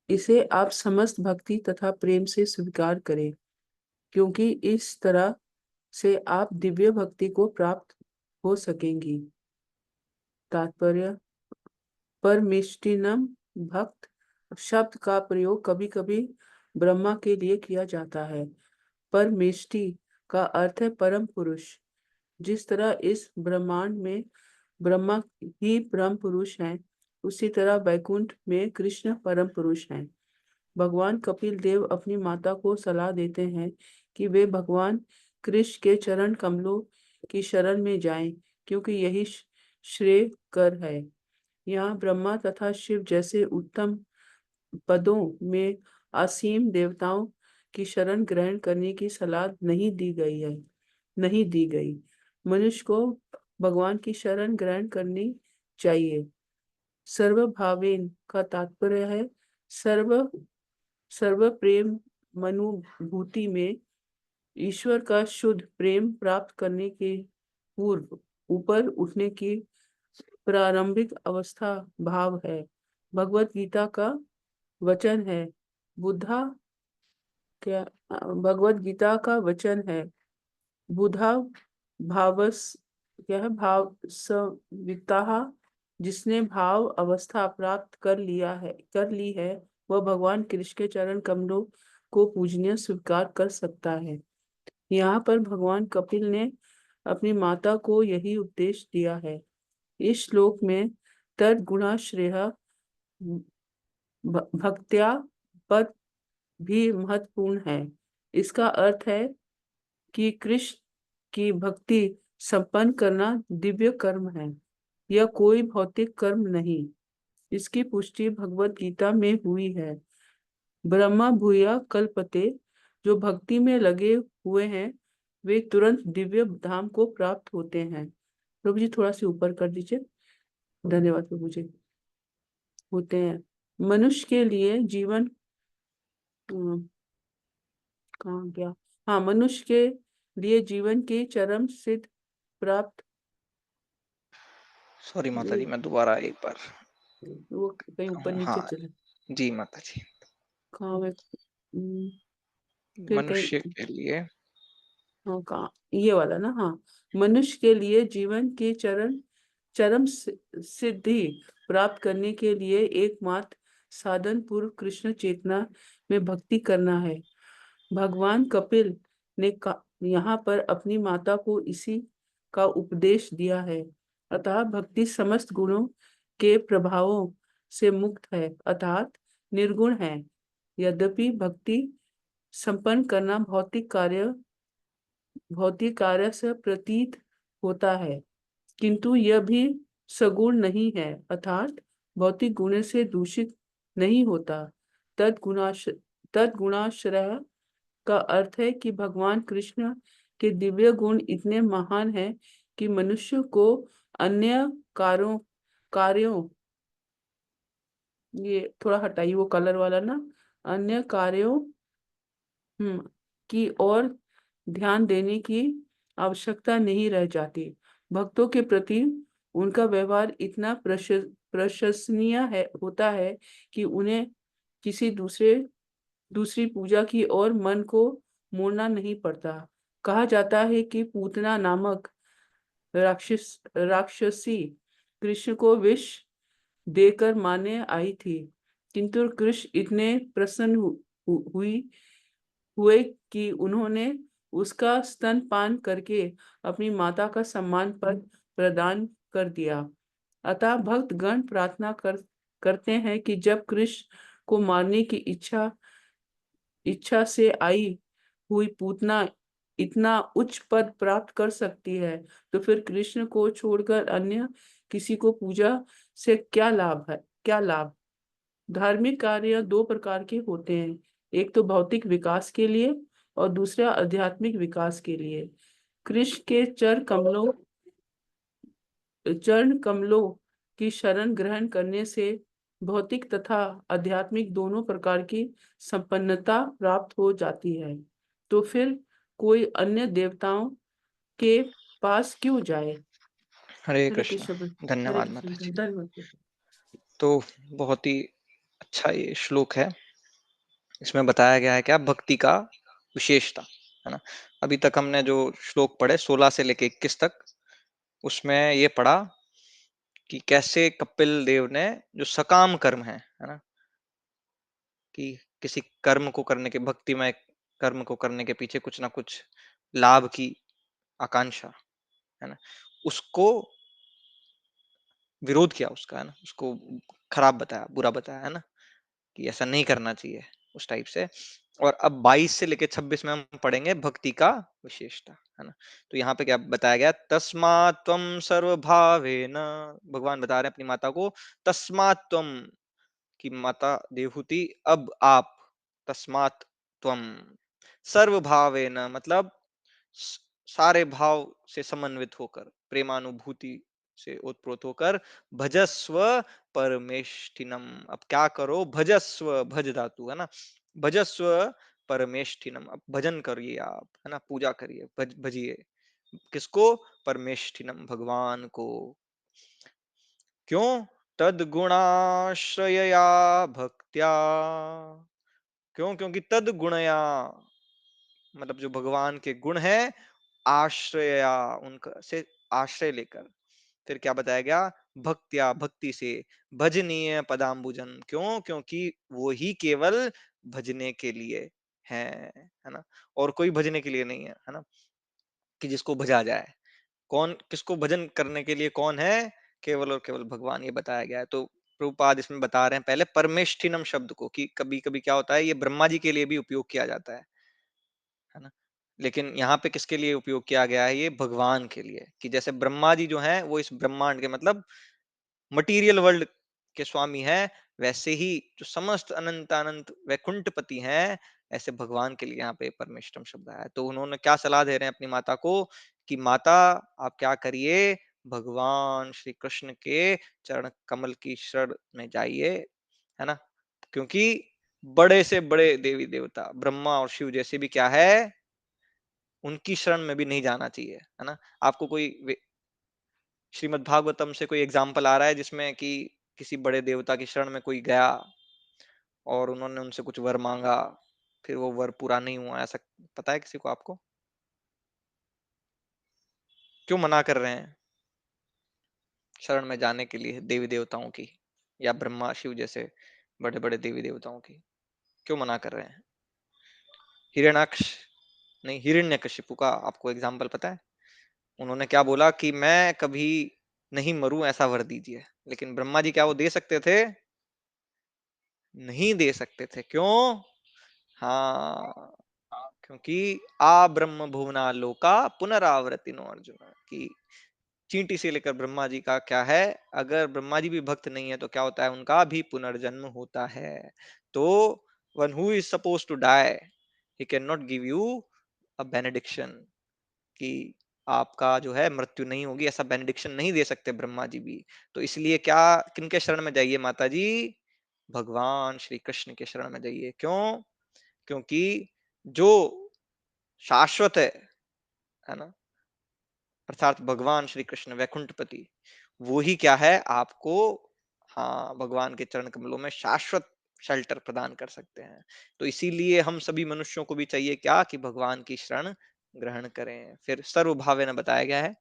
इसे आप समस्त भक्ति तथा प्रेम से स्वीकार करें, क्योंकि इस तरह से आप दिव्य भक्ति को प्राप्त हो सकेंगी। तात्पर्य, परमेष्टिनम भक्त शब्द का प्रयोग कभी कभी ब्रह्मा के लिए किया जाता है। परमेष्टि का अर्थ है परम पुरुष। जिस तरह इस ब्रह्मांड में ब्रह्मा ही परम पुरुष हैं, उसी तरह वैकुंठ में कृष्ण परम पुरुष हैं। भगवान कपिल देव अपनी माता को सलाह देते हैं कि वे भगवान कृष्ण के चरण कमलों की शरण में जाएं, क्योंकि यही श्रेय कर है। यहाँ ब्रह्मा तथा शिव जैसे उत्तम पदों में असीम देवताओं की शरण ग्रहण करने की सलाह नहीं दी गई। मनुष्य को भगवान की शरण ग्रहण करनी चाहिए। सर्वभावेन का तात्पर्य है सर्व प्रेम मनुभूति में ईश्वर का शुद्ध प्रेम प्राप्त करने के पूर्व ऊपर उठने की प्रारंभिक अवस्था भाव है। भगवत गीता का वचन है, बुद्धा क्या भगवत गीता का वचन है, बुधा भावस क्या है, भाव सविता जिसने भाव अवस्था प्राप्त कर ली है, वह भगवान कृष्ण के चरण कमलों को पूजनीय स्वीकार कर सकता है। यहाँ पर भगवान कपिल ने अपनी माता को यही उपदेश दिया है। इस श्लोक में तद्गुणाश्रय भक्त्या पद भी महत्वपूर्ण है। इसका अर्थ है कि कृष्ण की भक्ति संपन्न करना दिव्य कर्म है, यह कोई भौतिक कर्म नहीं। इसकी पुष्टि भगवत गीता में हुई है। ब्रह्मा भूया कल्पते, जो भक्ति में लगे हुए हैं वे तुरंत दिव्य धाम को प्राप्त होते हैं। प्रभु जी थोड़ा सा ऊपर कर दीजिए। धन्यवाद प्रभु जी। होते हैं मनुष्य के लिए जीवन कहाँ गया? हाँ, मनुष्य के लिए जीवन की चरम सिद्ध प्राप्त। सॉरी माता जी, मैं दोबारा एक बार वो कहीं ऊपर नीचे हाँ चले। जी माता जी। कहाँ में फिर मनुष्य कहीं के लिए हाँ, कहाँ ये वाला ना? हाँ, मनुष्य के लिए जीवन की चरम सिद्धि प्राप्त करने के लिए एकमात्र साधन पूर्व कृष्ण चेतना में भक्ति करना है। भगवान कपिल ने यहाँ पर अपनी माता को इसी का उपदेश दिया है। अतः भक्ति समस्त गुणों के प्रभावों से मुक्त है, अर्थात निर्गुण है। यद्यपि भक्ति संपन्न करना भौतिक कार्य से प्रतीत होता है, किंतु यह भी सगुण नहीं है, अर्थात भौतिक गुण से दूषित नहीं होता। तद्गुणाश्रय का अर्थ है कि भगवान कृष्ण के दिव्य गुण इतने महान हैं कि मनुष्य को अन्य कार्यों ये थोड़ा हटाइए वो कलर वाला ना, अन्य कार्यों की ओर ध्यान देने की आवश्यकता नहीं रह जाती। भक्तों के प्रति उनका व्यवहार इतना प्रशंसनीय होता है कि उन्हें किसी दूसरी पूजा की ओर मन को मोड़ना नहीं पड़ता। कहा जाता है कि पूतना नामक राक्षसी कृष्ण को विष देकर मारने आई थी, किंतु कृष्ण इतने प्रसन्न हुए कि उन्होंने उसका स्तनपान करके अपनी माता का सम्मान पद प्रदान कर दिया। अतः भक्त गण प्रार्थना करते हैं कि जब कृष्ण को मारने की इच्छा से आई हुई पूतना इतना उच्च पद प्राप्त कर सकती है, तो फिर कृष्ण को छोड़कर अन्य किसी को पूजा से क्या लाभ? धार्मिक कार्य दो प्रकार के होते हैं, एक तो भौतिक विकास के लिए और दूसरा आध्यात्मिक विकास के लिए। कृष्ण के चरण कमलों की शरण ग्रहण करने से भौतिक तथा आध्यात्मिक दोनों प्रकार की संपन्नता प्राप्त हो जाती है। तो फिर कोई अन्य देवताओं के पास क्यों जाए? हरे हरे कृष्ण। कृष्ण। हरे धन्यवाद कृष्ण। माता जी। धन्यवाद। तो बहुत ही अच्छा ये श्लोक है। इसमें बताया गया है क्या भक्ति का विशेषता, है ना। अभी तक हमने जो श्लोक पढ़े 16 से लेके 21 तक, उसमें ये पढ़ा कि कैसे कपिल देव ने जो सकाम कर्म है ना, कि किसी कर्म को करने के भक्तिमय कर्म को करने के पीछे कुछ ना कुछ लाभ की आकांक्षा, है ना, उसको विरोध किया उसका, है ना, उसको खराब बताया, बुरा बताया, है ना, कि ऐसा नहीं करना चाहिए उस टाइप से। और अब 22 से लेके 26 में हम पढ़ेंगे भक्ति का विशेषता, है ना। तो यहाँ पे क्या बताया गया? तस्मात् त्वं सर्वभावेन, भगवान बता रहे हैं अपनी माता को, तस्मात् त्वं, कि माता देवहूति अब आप, तस्मात् त्वं सर्वभावेन मतलब सारे भाव से समन्वित होकर, प्रेमानुभूति से उत्प्रोत होकर, भजस्व परमेष्ठिनम। अब क्या करो? भजस्व, भज धातु है ना, भजस्व परमेष्ठिनम। अब भजन करिए आप, है ना, पूजा करिए, भजिए। किसको? परमेष्ठिनम, भगवान को। क्यों? तद गुणाश्रया भक्त्या। क्यों? क्योंकि तद गुणया मतलब जो भगवान के गुण है, आश्रया उनका से आश्रय लेकर। फिर क्या बताया गया? भक्त्या भक्ति से भजनीय पदाम्बुजन। क्यों? क्योंकि वो ही केवल भजने के लिए है ना? और कोई भजने के लिए नहीं है ना? कि जिसको भजा जाए। कौन किसको भजन करने के लिए कौन है? केवल और केवल भगवान, ये बताया गया है। तो प्रभुपाद इसमें बता रहे हैं पहले परमेष्ठिनम शब्द को, कि कभी-कभी क्या होता है, ये ब्रह्मा जी के लिए भी उपयोग किया जाता है ना? लेकिन यहाँ पे किसके लिए उपयोग किया गया है? ये भगवान के लिए, कि जैसे ब्रह्मा जी जो हैं वो इस ब्रह्मांड के मतलब मटीरियल वर्ल्ड के स्वामी हैं, वैसे ही जो समस्त अनंत अनंत वैकुंठपति हैं, ऐसे भगवान के लिए यहाँ पे परमेष्ठम शब्द आया है। तो उन्होंने क्या सलाह दे रहे हैं अपनी माता को, कि माता आप क्या करिए, भगवान श्री कृष्ण के चरण कमल की शरण में जाइए, है ना? क्योंकि बड़े से बड़े देवी देवता ब्रह्मा और शिव जैसे भी क्या है, उनकी शरण में भी नहीं जाना चाहिए, है ना? आपको कोई श्रीमद् भागवतम से कोई एग्जाम्पल आ रहा है जिसमें कि किसी बड़े देवता की शरण में कोई गया और उन्होंने उनसे कुछ वर मांगा, फिर वो वर पूरा नहीं हुआ, ऐसा पता है किसी को आपको? क्यों मना कर रहे हैं शरण में जाने के लिए देवी देवताओं की, या ब्रह्मा शिव जैसे बड़े बड़े देवी देवताओं की? क्यों मना कर रहे हैं? हिरण्याक्ष नहीं, हिरण्यकशिपु का आपको एग्जाम्पल पता है? उन्होंने क्या बोला कि मैं कभी नहीं मरूं ऐसा वर दीजिए, लेकिन ब्रह्मा जी क्या वो दे सकते थे? नहीं दे सकते थे। क्यों? हाँ, क्योंकि आ ब्रह्म भुवना लोका पुनरावृतिनो अर्जुन, कि चींटी से लेकर ब्रह्मा जी का क्या है, अगर ब्रह्मा जी भी भक्त नहीं है तो क्या होता है, उनका भी पुनर्जन्म होता है। तो one who is suppose to die, he can not give you a benediction, कि आपका जो है मृत्यु नहीं होगी, ऐसा बेनेडिक्शन नहीं दे सकते ब्रह्मा जी भी। तो इसलिए क्या, किनके शरण में जाइए माता जी? भगवान श्री कृष्ण के शरण में जाइए। क्यों? क्योंकि जो शाश्वत है ना, अर्थात भगवान श्री कृष्ण वैकुंठपति, वो ही क्या है आपको, हाँ, भगवान के चरण कमलों में शाश्वत शेल्टर प्रदान कर सकते हैं। तो इसीलिए हम सभी मनुष्यों को भी चाहिए क्या, कि भगवान की शरण ग्रहण करें। फिर सर्वभावेन बताया गया है,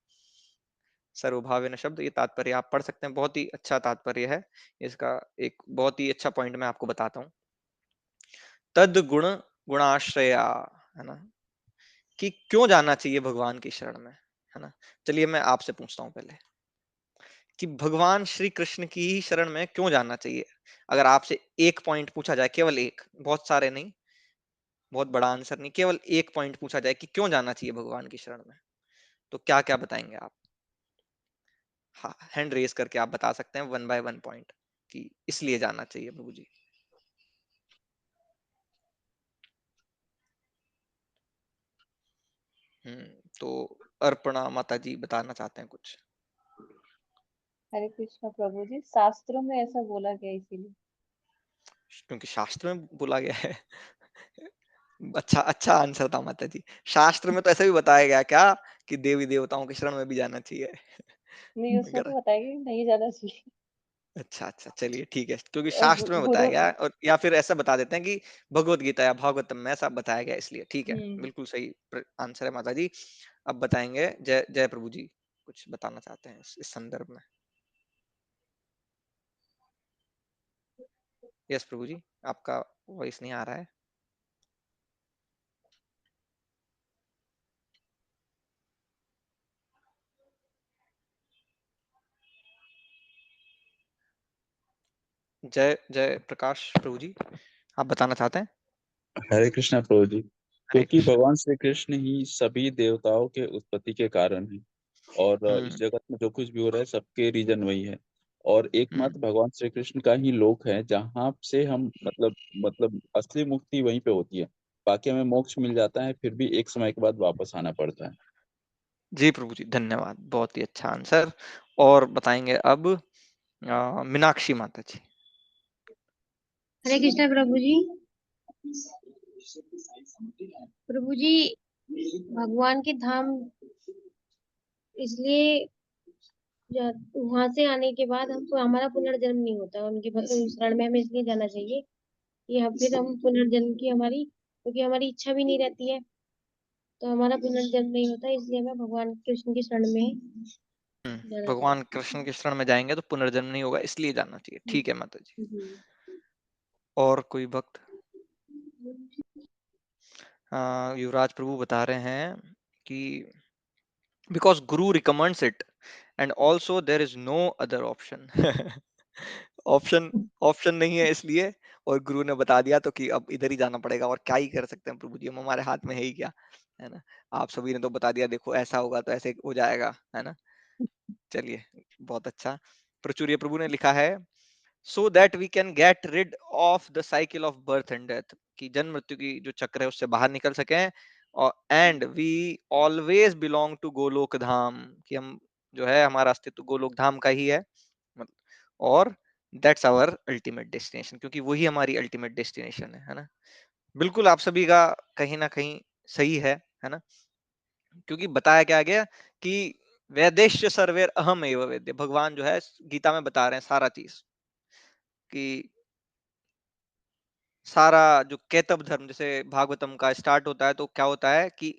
सर्वभावेन शब्द, ये तात्पर्य आप पढ़ सकते हैं, बहुत ही अच्छा तात्पर्य है इसका। एक बहुत ही अच्छा पॉइंट मैं आपको बताता हूँ। तद गुण गुणाश्रया, है ना, कि क्यों जाना चाहिए भगवान की शरण में, है ना? चलिए मैं आपसे पूछता हूँ पहले, कि भगवान श्री कृष्ण की ही शरण में क्यों जाना चाहिए? अगर आपसे एक पॉइंट पूछा जाए, केवल एक, बहुत सारे नहीं, बहुत बड़ा आंसर नहीं, केवल एक पॉइंट पूछा जाए कि क्यों जाना चाहिए भगवान की शरण में, तो क्या क्या बताएंगे आप? हाँ, हैंड रेस करके आप बता सकते हैं, 1 बाय 1 पॉइंट, कि इसलिए जाना चाहिए प्रभु जी। तो अर्पणा माता जी बताना चाहते हैं कुछ? हरे कृष्णा प्रभु जी, शास्त्रों में ऐसा बोला गया इसीलिए। क्योंकि शास्त्र में बोला गया है। अच्छा अच्छा आंसर था माता जी। शास्त्र में तो ऐसा भी बताया गया क्या, कि देवी देवताओं की शरण में भी जाना चाहिए? नहीं, उसमें अगर तो बताया कि नहीं जाना चाहिए। अच्छा अच्छा, चलिए ठीक है, क्योंकि और शास्त्र में बताया गुरु। गया है, और या फिर ऐसा बता देते हैं कि भगवत गीता या भागवतम में ऐसा बताया गया, इसलिए ठीक है, बिल्कुल सही आंसर है माता जी। अब बताएंगे जय जय प्रभु जी, कुछ बताना चाहते हैं इस संदर्भ में? यस प्रभु जी, आपका वॉइस नहीं आ रहा है। जय जय प्रकाश प्रभु जी, आप बताना चाहते हैं? हरे कृष्णा प्रभु जी। हरे क्योंकि कृष्ण। भगवान श्री कृष्ण ही सभी देवताओं के उत्पत्ति के कारण है, और इस हम्म जगत में जो कुछ भी हो रहा है सबके रीजन वही है। और हम्म एकमात्र भगवान श्री कृष्ण का ही लोक है जहाँ से हम मतलब असली मुक्ति वहीं पे होती है। बाकी हमें मोक्ष मिल जाता है, फिर भी एक समय के बाद वापस आना पड़ता है। जी प्रभु जी, धन्यवाद, बहुत ही अच्छा आंसर। और बताएंगे अब मीनाक्षी माता जी। हरे कृष्णा प्रभु जी। प्रभु जी, भगवान के धाम इसलिए वहां से आने के बाद हमको हमारा पुनर्जन्म नहीं होता, उनके शरण में हमें इसलिए जाना चाहिए कि हम फिर हम पुनर्जन्म की हमारी, क्योंकि हमारी इच्छा भी नहीं रहती है तो हमारा पुनर्जन्म नहीं होता, इसलिए हमें भगवान कृष्ण की शरण में भगवान कृष्ण के शरण में जाएंगे तो पुनर्जन्म नहीं होगा, इसलिए जानना चाहिए। ठीक है माता जी। और कोई भक्त? युवराज प्रभु बता रहे हैं कि because guru recommends it and also there is no other option. Option option नहीं है इसलिए, और गुरु ने बता दिया तो कि अब इधर ही जाना पड़ेगा, और क्या ही कर सकते हैं प्रभु जी, हम हमारे हाथ में है ही क्या, है ना। आप सभी ने तो बता दिया, देखो ऐसा होगा तो ऐसे हो जाएगा, है ना। चलिए, बहुत अच्छा। प्रचुर्य प्रभु ने लिखा है, so that we can get rid of the cycle of birth and death, कि जन्म मृत्यु की जो चक्र है उससे बाहर निकल सकें, और and we always belong to Golok Dham, कि हम जो है हमारा अस्तित्व गोलोक धाम का ही है, और दैट्स आवर अल्टीमेट डेस्टिनेशन, क्योंकि वही हमारी अल्टीमेट डेस्टिनेशन है ना। बिल्कुल आप सभी का कहीं ना कहीं सही है ना, क्योंकि बताया क्या गया कि वैदेश्य सर्वेर अहम एव वेद्य, भगवान जो है गीता में बता रहे हैं सारा चीज, कि सारा जो केतव धर्म, जैसे भागवतम का स्टार्ट होता है तो क्या होता है कि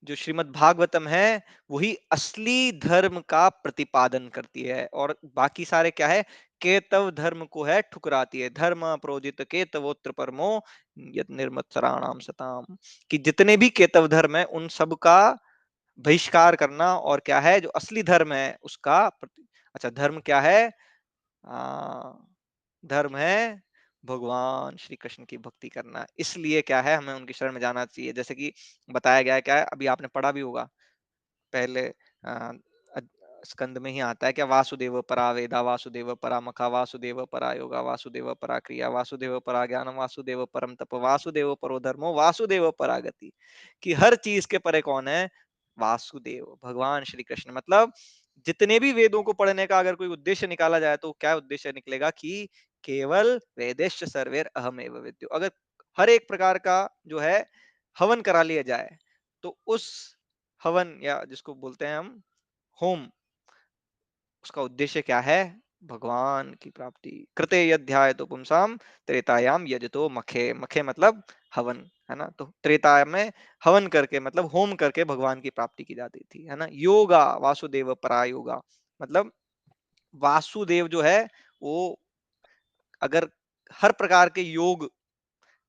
जो श्रीमद् भागवतम है वही असली धर्म का प्रतिपादन करती है, और बाकी सारे क्या है, केतव धर्म को है ठुकराती है। धर्म प्रोजित केतवोत्र परमो यत निर्मत्सराणाम सताम, कि जितने भी केतव धर्म है उन सब का बहिष्कार करना, और क्या है जो असली धर्म है उसका अच्छा, धर्म क्या है? आ, धर्म है भगवान श्री कृष्ण की भक्ति करना। इसलिए क्या है, हमें उनकी शरण में जाना चाहिए। जैसे कि बताया गया है, क्या है, अभी आपने पढ़ा भी होगा पहले स्कंद में ही आता है, क्या वासुदेव परा वेदा वासुदेव परा मखा वासुदेव परा योगा वासुदेव परा क्रिया वासुदेव परा ज्ञान वासुदेव परम तप वासुदेव परो धर्मो वासुदेव परा गति, कि हर चीज के परे कौन है? वासुदेव, भगवान श्री कृष्ण। मतलब जितने भी वेदों को पढ़ने का अगर कोई उद्देश्य निकाला जाए तो क्या उद्देश्य निकलेगा कि केवल वेदेश्च सर्वेर अहमेव वेद्यो। अगर हर एक प्रकार का जो है हवन करा लिया जाए तो उस हवन, या जिसको बोलते हैं हम होम, उसका उद्देश्य क्या है? भगवान की प्राप्ति। कृते यध्याय तो पुंसाम त्रेतायाम यजतो मखे, मखे मतलब हवन, है ना। तो त्रेता में हवन करके मतलब होम करके भगवान की प्राप्ति की जाती थी, है ना। योगा वासुदेव परा योगा, मतलब वासुदेव जो है वो अगर हर प्रकार के योग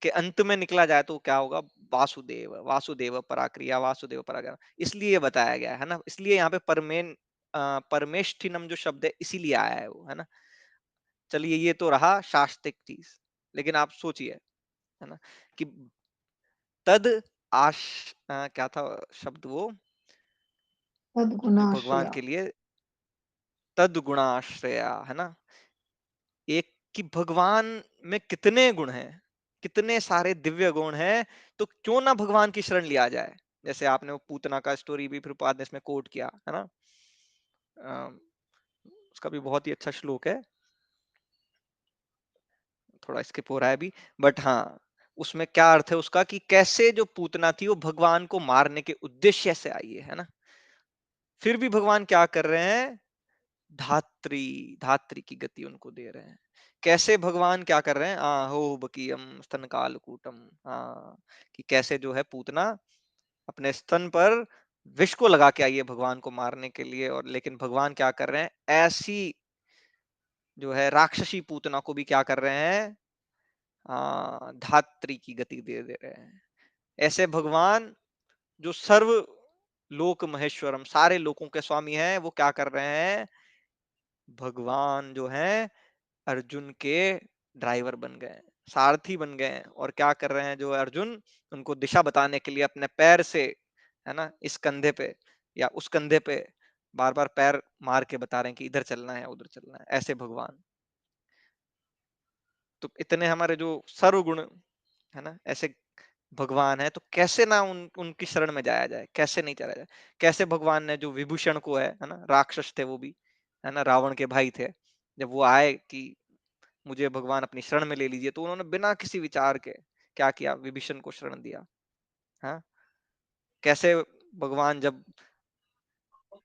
के अंत में निकला जाए तो क्या होगा? वासुदेव, वासुदेव पराक्रिया वासुदेव पराज्ञान, इसलिए बताया गया है ना। इसलिए यहाँ पे परमेष्ठिनम जो शब्द है इसीलिए आया है वो, है ना। चलिए, ये तो रहा शास्त्रिक चीज, लेकिन आप सोचिए, है ना, कि तद क्या था शब्द वो, जो भगवान सद्गुणाश्रया। के लिए तद गुणाश्रया, है ना। एक कि भगवान में कितने गुण हैं, कितने सारे दिव्य गुण हैं, तो क्यों ना भगवान की शरण लिया जाए। जैसे आपने वो पूतना का स्टोरी भी प्रभुपाद ने इसमें कोट किया, है ना। उसका भी बहुत ही अच्छा श्लोक है, थोड़ा स्किप हो रहा है अभी, बट हाँ, उसमें क्या अर्थ है उसका, कि कैसे जो पूतना थी वो भगवान को मारने के उद्देश्य से आई है ना। फिर भी भगवान क्या कर रहे हैं? धात्री, धात्री की गति उनको दे रहे हैं। कैसे भगवान क्या कर रहे हैं? हो बकीयम स्तन कालकूटम, हाँ, कि कैसे जो है पूतना अपने स्तन पर विष को लगा के आई है भगवान को मारने के लिए, और लेकिन भगवान क्या कर रहे हैं? ऐसी जो है राक्षसी पूतना को भी क्या कर रहे हैं? धात्री की गति दे दे रहे हैं। ऐसे भगवान जो सर्व लोक महेश्वरम, सारे लोकों के स्वामी हैं, वो क्या कर रहे हैं? भगवान जो है अर्जुन के ड्राइवर बन गए, सारथी बन गए, और क्या कर रहे हैं जो अर्जुन, उनको दिशा बताने के लिए अपने पैर से, है ना, इस कंधे पे या उस कंधे पे बार बार पैर मार के बता रहे हैं कि इधर चलना है उधर चलना है। ऐसे भगवान, तो इतने हमारे जो सर्वगुण, है ना, ऐसे भगवान है, तो कैसे ना उनकी शरण में जाया जाए, कैसे नहीं चला जाए। कैसे भगवान ने जो विभूषण को है ना, राक्षस थे वो भी, है ना, रावण के भाई थे, जब वो आए कि मुझे भगवान अपनी शरण में ले लीजिए, तो उन्होंने बिना किसी विचार के क्या किया? विभीषण को शरण दिया। हाँ, कैसे भगवान जब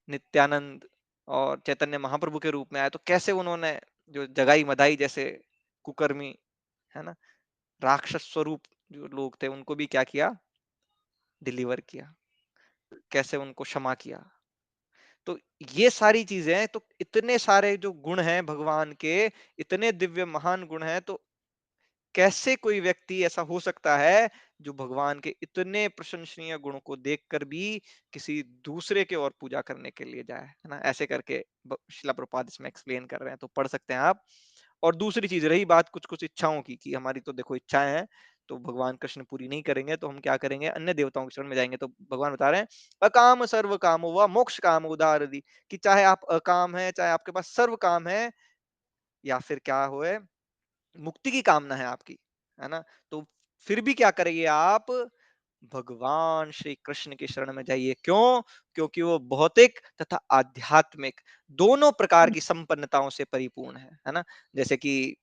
नित्यानंद और चैतन्य महाप्रभु के रूप में आए तो कैसे उन्होंने जो जगाई मदाई जैसे कुकर्मी, है ना, राक्षस स्वरूप जो लोग थे उनको भी क्या किया? डिलीवर किया। कैसे उनको क्षमा किया। तो ये सारी चीजें, तो इतने सारे जो गुण हैं भगवान के, इतने दिव्य महान गुण हैं, तो कैसे कोई व्यक्ति ऐसा हो सकता है जो भगवान के इतने प्रशंसनीय गुणों को देखकर भी किसी दूसरे के और पूजा करने के लिए जाए, है ना? ऐसे करके शिला प्रभुपाद इसमें एक्सप्लेन कर रहे हैं, तो पढ़ सकते हैं आप। और दूसरी चीज रही बात कुछ कुछ इच्छाओं की, कि हमारी तो देखो इच्छाएं हैं, तो भगवान कृष्ण पूरी नहीं करेंगे तो हम क्या करेंगे, अन्य देवताओं के शरण में जाएंगे। तो भगवान बता रहे हैं अकाम सर्व काम हुआ मोक्ष काम उदार दी, कि चाहे आप अकाम है, चाहे आपके पास सर्व काम है, या फिर क्या हो मुक्ति की कामना है आपकी, है ना, तो फिर भी क्या करिए आप, भगवान श्री कृष्ण की शरण में जाइए। क्यों? क्योंकि वो भौतिक तथा आध्यात्मिक दोनों प्रकार की संपन्नताओं से परिपूर्ण है ना। जैसे कि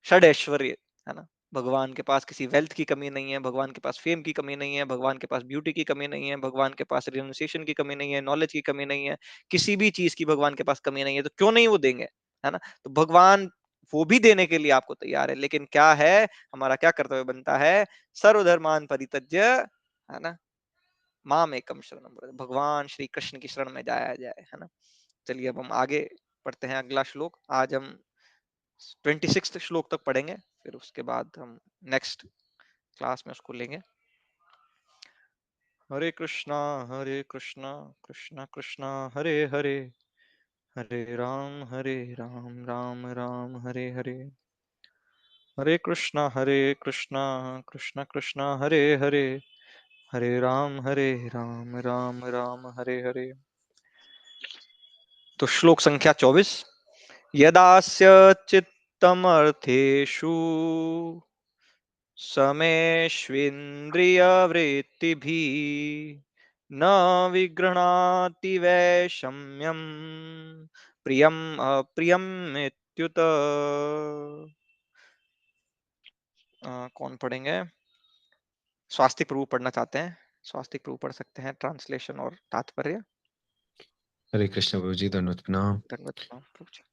षड ऐश्वर्य, है ना, भगवान के पास किसी वेल्थ की कमी नहीं है, भगवान के पास फेम की कमी नहीं है, भगवान के पास ब्यूटी की कमी नहीं है, भगवान के पास रिनोसिएशन की कमी नहीं है, नॉलेज की कमी नहीं है, किसी भी चीज की भगवान के पास कमी नहीं है। तो क्यों नहीं वो देंगे, है ना? तो भगवान वो भी देने के लिए आपको तैयार है, लेकिन क्या है, हमारा क्या कर्तव्य बनता है, सर्वधर्मान परित्यज्य, है ना, माम एकम शरणम व्रज, भगवान श्री कृष्ण की शरण में जाया जाए, है ना। चलिए अब हम आगे पढ़ते हैं अगला श्लोक। आज हम 26 श्लोक तक पढ़ेंगे, फिर उसके बाद हम नेक्स्ट क्लास में उसको लेंगे। हरे कृष्णा कृष्णा कृष्णा हरे हरे, हरे राम राम राम हरे हरे, हरे कृष्णा कृष्णा कृष्णा हरे हरे, हरे राम राम राम हरे हरे। तो श्लोक संख्या 24, यदास्य चित्तमर्थेषु समेष्विन्द्रियवृत्तिभिः न विगृह्णाति वैषम्यं प्रियम अप्रियम इत्युत। कौन पढ़ेंगे? स्वास्तिक प्रभु पढ़ना चाहते हैं, स्वास्तिक प्रभु पढ़ सकते हैं ट्रांसलेशन और तात्पर्य। हरे कृष्ण प्रभु जी, धन्यवाद प्रणाम। धन्यवाद प्रभु जी।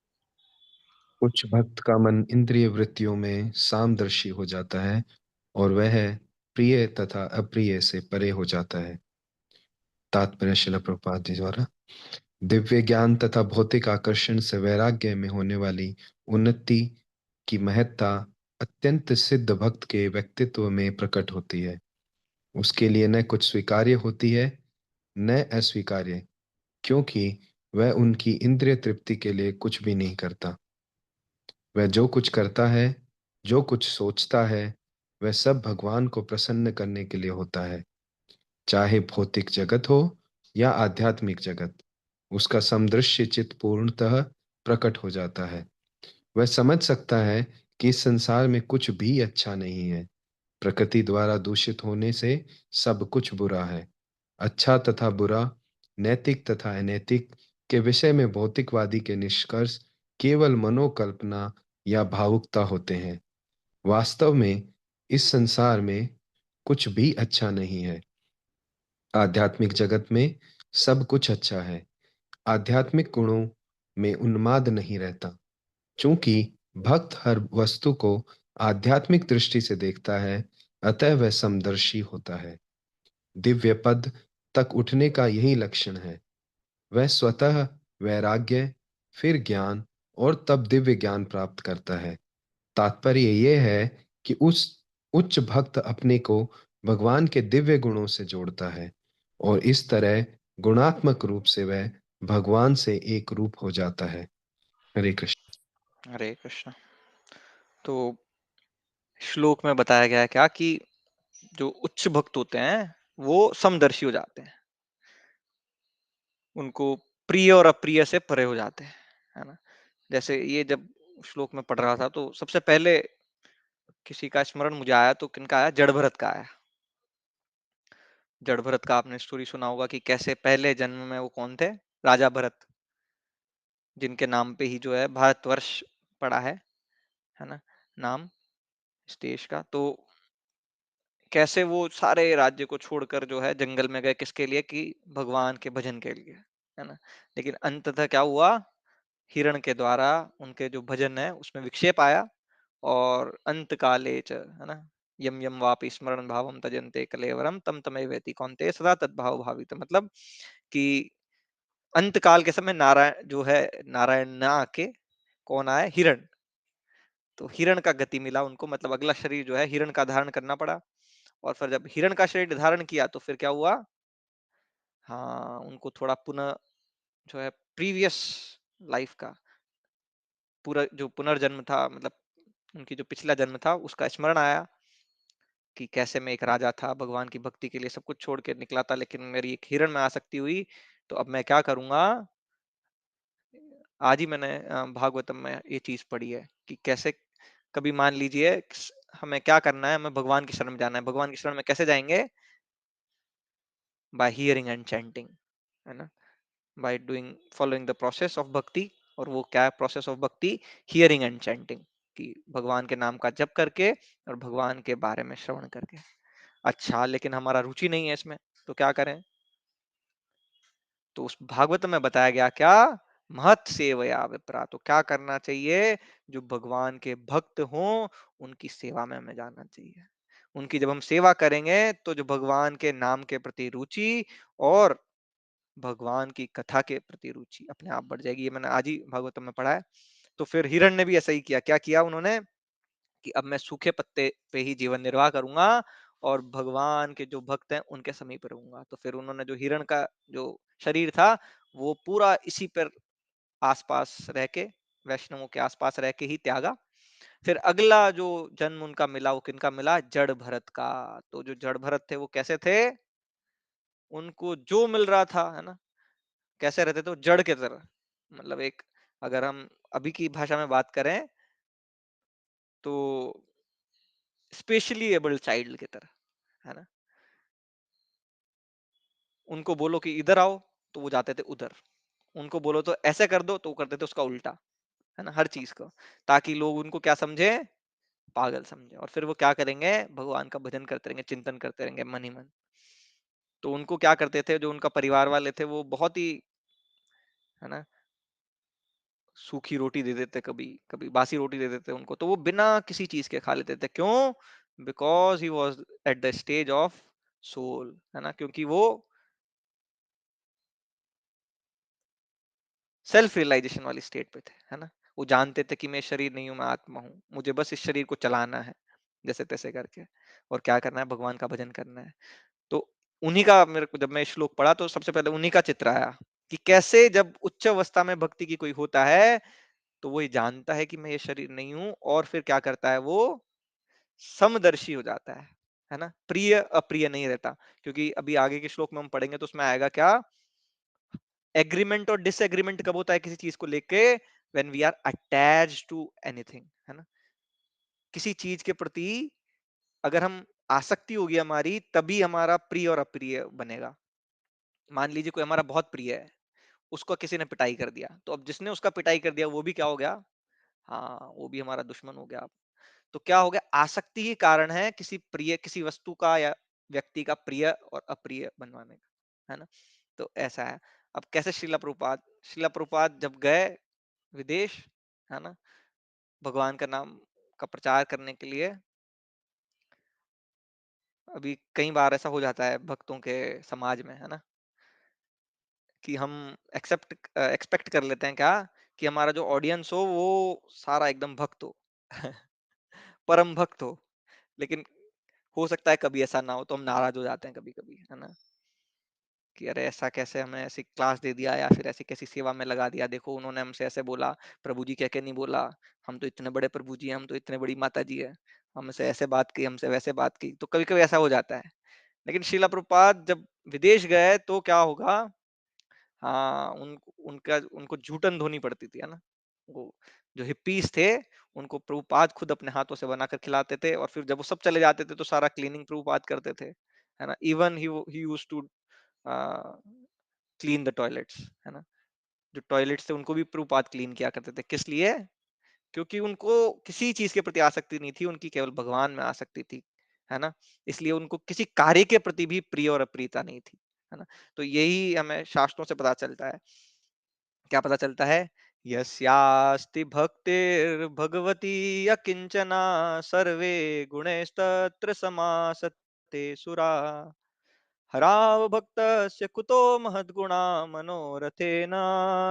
कुछ भक्त का मन इंद्रिय वृत्तियों में सामदर्शी हो जाता है और वह प्रिय तथा अप्रिय से परे हो जाता है। तात्पर्य श्रील प्रभुपाद जी द्वारा, दिव्य ज्ञान तथा भौतिक आकर्षण से वैराग्य में होने वाली उन्नति की महत्ता अत्यंत सिद्ध भक्त के व्यक्तित्व में प्रकट होती है। उसके लिए न कुछ स्वीकार्य होती है न अस्वीकार्य, क्योंकि वह उनकी इंद्रिय तृप्ति के लिए कुछ भी नहीं करता। वह जो कुछ करता है, जो कुछ सोचता है, वह सब भगवान को प्रसन्न करने के लिए होता है। चाहे भौतिक जगत हो या आध्यात्मिक जगत, उसका समदृश्य चित्त पूर्णतः प्रकट हो जाता है। वह समझ सकता है कि इस संसार में कुछ भी अच्छा नहीं है। प्रकृति द्वारा दूषित होने से सब कुछ बुरा है। अच्छा तथा बुरा, नैतिक तथा अनैतिक के विषय में भौतिकवादी के निष्कर्ष केवल मनोकल्पना या भावुकता होते हैं। वास्तव में इस संसार में कुछ भी अच्छा नहीं है। आध्यात्मिक जगत में सब कुछ अच्छा है। आध्यात्मिक गुणों में उन्माद नहीं रहता, चूंकि भक्त हर वस्तु को आध्यात्मिक दृष्टि से देखता है, अतः वह समदर्शी होता है। दिव्य पद तक उठने का यही लक्षण है। वह स्वतः वैराग्य, फिर ज्ञान और तब दिव्य ज्ञान प्राप्त करता है। तात्पर्य यह है कि उस उच्च भक्त अपने को भगवान के दिव्य गुणों से जोड़ता है और इस तरह गुणात्मक रूप से वह भगवान से एक रूप हो जाता है। हरे कृष्ण। हरे कृष्ण। तो श्लोक में बताया गया है क्या, कि जो उच्च भक्त होते हैं वो समदर्शी हो जाते हैं, उनको प्रिय और अप्रिय से परे हो जाते हैं, है ना। जैसे ये जब श्लोक में पढ़ रहा था तो सबसे पहले किसी का स्मरण मुझे आया, तो किनका आया, जड़ भरत का आया। जड़ भरत का आपने स्टोरी सुना होगा कि कैसे पहले जन्म में वो कौन थे, राजा भरत, जिनके नाम पे ही जो है भारतवर्ष पड़ा है ना, नाम इस देश का। तो कैसे वो सारे राज्य को छोड़कर जो है जंगल में गए, किसके लिए, कि भगवान के भजन के लिए, है ना। लेकिन अंततः क्या हुआ, हिरण के द्वारा उनके जो भजन है उसमें विक्षेप आया, और अंत काले च, है ना, यम यम वापि स्मरण भावम तजन्ते कलेवरम तम तमेवेति कौन्तेय सदा तद्भाव भावित, मतलब कि अंत काल के समय नारायण जो है, नारायण ना आके कौन आए, हिरण। तो हिरण का गति मिला उनको, मतलब अगला शरीर जो है हिरण का धारण करना पड़ा। और फिर जब हिरण का शरीर धारण किया तो फिर क्या हुआ, हाँ उनको थोड़ा पुनः जो है प्रीवियस लाइफ का पूरा जो पुनर्जन्म था, मतलब उनकी जो पिछला जन्म था उसका स्मरण आया कि कैसे मैं एक राजा था, भगवान की भक्ति के लिए सब कुछ छोड़ के निकला था, लेकिन मेरी एक हिरण में आसक्ति हुई, तो अब मैं क्या करूंगा। आज ही मैंने भागवतम में ये चीज पढ़ी है कि कैसे कभी मान लीजिए हमें क्या करना है, हमें भगवान की शरण में जाना है। भगवान की शरण में कैसे जाएंगे, बाय हियरिंग एंड चैंटिंग, है ना, by doing following the process of भक्ति। और वो क्या है प्रोसेस ऑफ भक्ति, हियरिंग एंड चैंटिंग, कि भगवान के नाम का जप करके और भगवान के बारे में श्रवण करके। अच्छा, लेकिन हमारा रुचि नहीं है इसमें, तो क्या करें। तो उस भागवत में बताया गया क्या, महत सेवया विप्रा, तो क्या करना चाहिए, जो भगवान के भक्त हों उनकी सेवा में हमें जाना चाहिए। उनकी जब हम सेवा करेंगे तो जो भगवान के नाम के प्रति रुचि और भगवान की कथा के प्रति रुचि अपने आप बढ़ जाएगी। ये मैंने आज ही भागवतम में पढ़ा है। तो फिर हिरण ने भी ऐसा ही किया। क्या किया उन्होंने कि अब मैं सूखे पत्ते पे ही जीवन निर्वाह करूंगा और भगवान के जो भक्त हैं उनके समीप रहूंगा। तो फिर उन्होंने जो हिरण का जो शरीर था वो पूरा इसी पर आसपास रह के, वैष्णवों के आसपास रह के ही त्यागा। फिर अगला जो जन्म उनका मिला वो किनका मिला, जड़ भरत का। तो जो जड़ भरत थे वो कैसे थे, उनको जो मिल रहा था, है ना, कैसे रहते थे वो जड़ के तरह, मतलब एक, अगर हम अभी की भाषा में बात करें तो स्पेशली एबल्ड चाइल्ड की तरह, है ना। उनको बोलो कि इधर आओ तो वो जाते थे उधर, उनको बोलो तो ऐसे कर दो तो वो करते थे उसका उल्टा, है ना, हर चीज को, ताकि लोग उनको क्या समझे, पागल समझे। और फिर वो क्या करेंगे, भगवान का भजन करते रहेंगे, चिंतन करते रहेंगे मन ही मन। तो उनको क्या करते थे, जो उनका परिवार वाले थे वो बहुत ही, है ना, सूखी रोटी दे देते, कभी कभी बासी रोटी दे देते उनको, तो वो बिना किसी चीज के खा लेते थे। क्यों, because he was at the stage of soul, है ना, क्योंकि वो सेल्फ रियलाइजेशन वाली स्टेट पे थे, है ना। वो जानते थे कि मैं शरीर नहीं हूं, मैं आत्मा हूं, मुझे बस इस शरीर को चलाना है जैसे तैसे करके, और क्या करना है, भगवान का भजन करना है। तो उन्हीं का, मेरे को जब मैं श्लोक पढ़ा तो सबसे पहले उन्हीं का चित्र आया कि कैसे जब उच्च अवस्था में भक्ति की कोई होता है तो वो ये जानता है कि मैं ये शरीर नहीं हूं, और फिर क्या करता है, वो समदर्शी हो जाता है ना, प्रिय अप्रिय नहीं रहता। क्योंकि अभी आगे के श्लोक में हम पढ़ेंगे तो उसमें आएगा क्या, एग्रीमेंट और डिसएग्रीमेंट कब होता है किसी चीज को लेके, when we are attached to anything, है ना। किसी चीज के प्रति अगर हम आसक्ति होगी हमारी, तभी हमारा प्रिय और अप्रिय बनेगा। मान लीजिए कोई हमारा बहुत प्रिय है, उसको किसी ने पिटाई कर दिया, तो अब जिसने उसका पिटाई कर दिया वो भी क्या हो गया, हाँ वो भी हमारा दुश्मन हो गया। तो क्या हो गया, आसक्ति ही कारण है किसी प्रिय, किसी वस्तु का या व्यक्ति का प्रिय और अप्रिय बनवाने का, है ना। तो ऐसा है। अब कैसे शिला प्रभुपाद जब गए विदेश, है ना, भगवान का नाम का प्रचार करने के लिए, अभी कई बार ऐसा हो जाता है भक्तों के समाज में, है ना, कि हम एक्सपेक्ट कर लेते हैं क्या, कि हमारा जो ऑडियंस हो वो सारा एकदम भक्त हो परम भक्त हो। लेकिन हो सकता है कभी ऐसा ना हो, तो हम नाराज हो जाते हैं कभी कभी, है ना, कि अरे ऐसा कैसे हमें ऐसी क्लास दे दिया या फिर ऐसी कैसी सेवा में लगा दिया, देखो उन्होंने हमसे ऐसे बोला, प्रभु जी कह के नहीं बोला, हम तो इतने बड़े प्रभु जी हैं, हम तो इतने बड़ी माता जी है, हमसे ऐसे बात की, हमसे वैसे बात की। तो कभी कभी ऐसा हो जाता है। लेकिन शिला प्रभुपाद जब विदेश गए तो क्या होगा, हाँ उनको जूठन धोनी पड़ती थी, है ना। वो जो हिप्पीज थे उनको प्रभुपाद खुद अपने हाथों से बनाकर खिलाते थे, और फिर जब वो सब चले जाते थे तो सारा क्लीनिंग प्रभुपाद करते थे, है ना। Even he used to clean the toilets, है ना। जो टॉयलेट्स थे उनको भी प्रभुपाद क्लीन किया करते थे। किस लिए, क्योंकि उनको किसी चीज के प्रति आसक्ति नहीं थी, उनकी केवल भगवान में आसक्ति थी, है ना। इसलिए उनको किसी कार्य के प्रति भी प्रिय और अप्रियता नहीं थी, है ना। तो यही हमें शास्त्रों से पता चलता है। क्या पता चलता है, यस्यास्ति भक्तिर्भगवती अकिंचना सर्वे गुणैस्तत्र समासते सुरा हराव भक्तस्य कुतो महद्गुणा मनोरथेन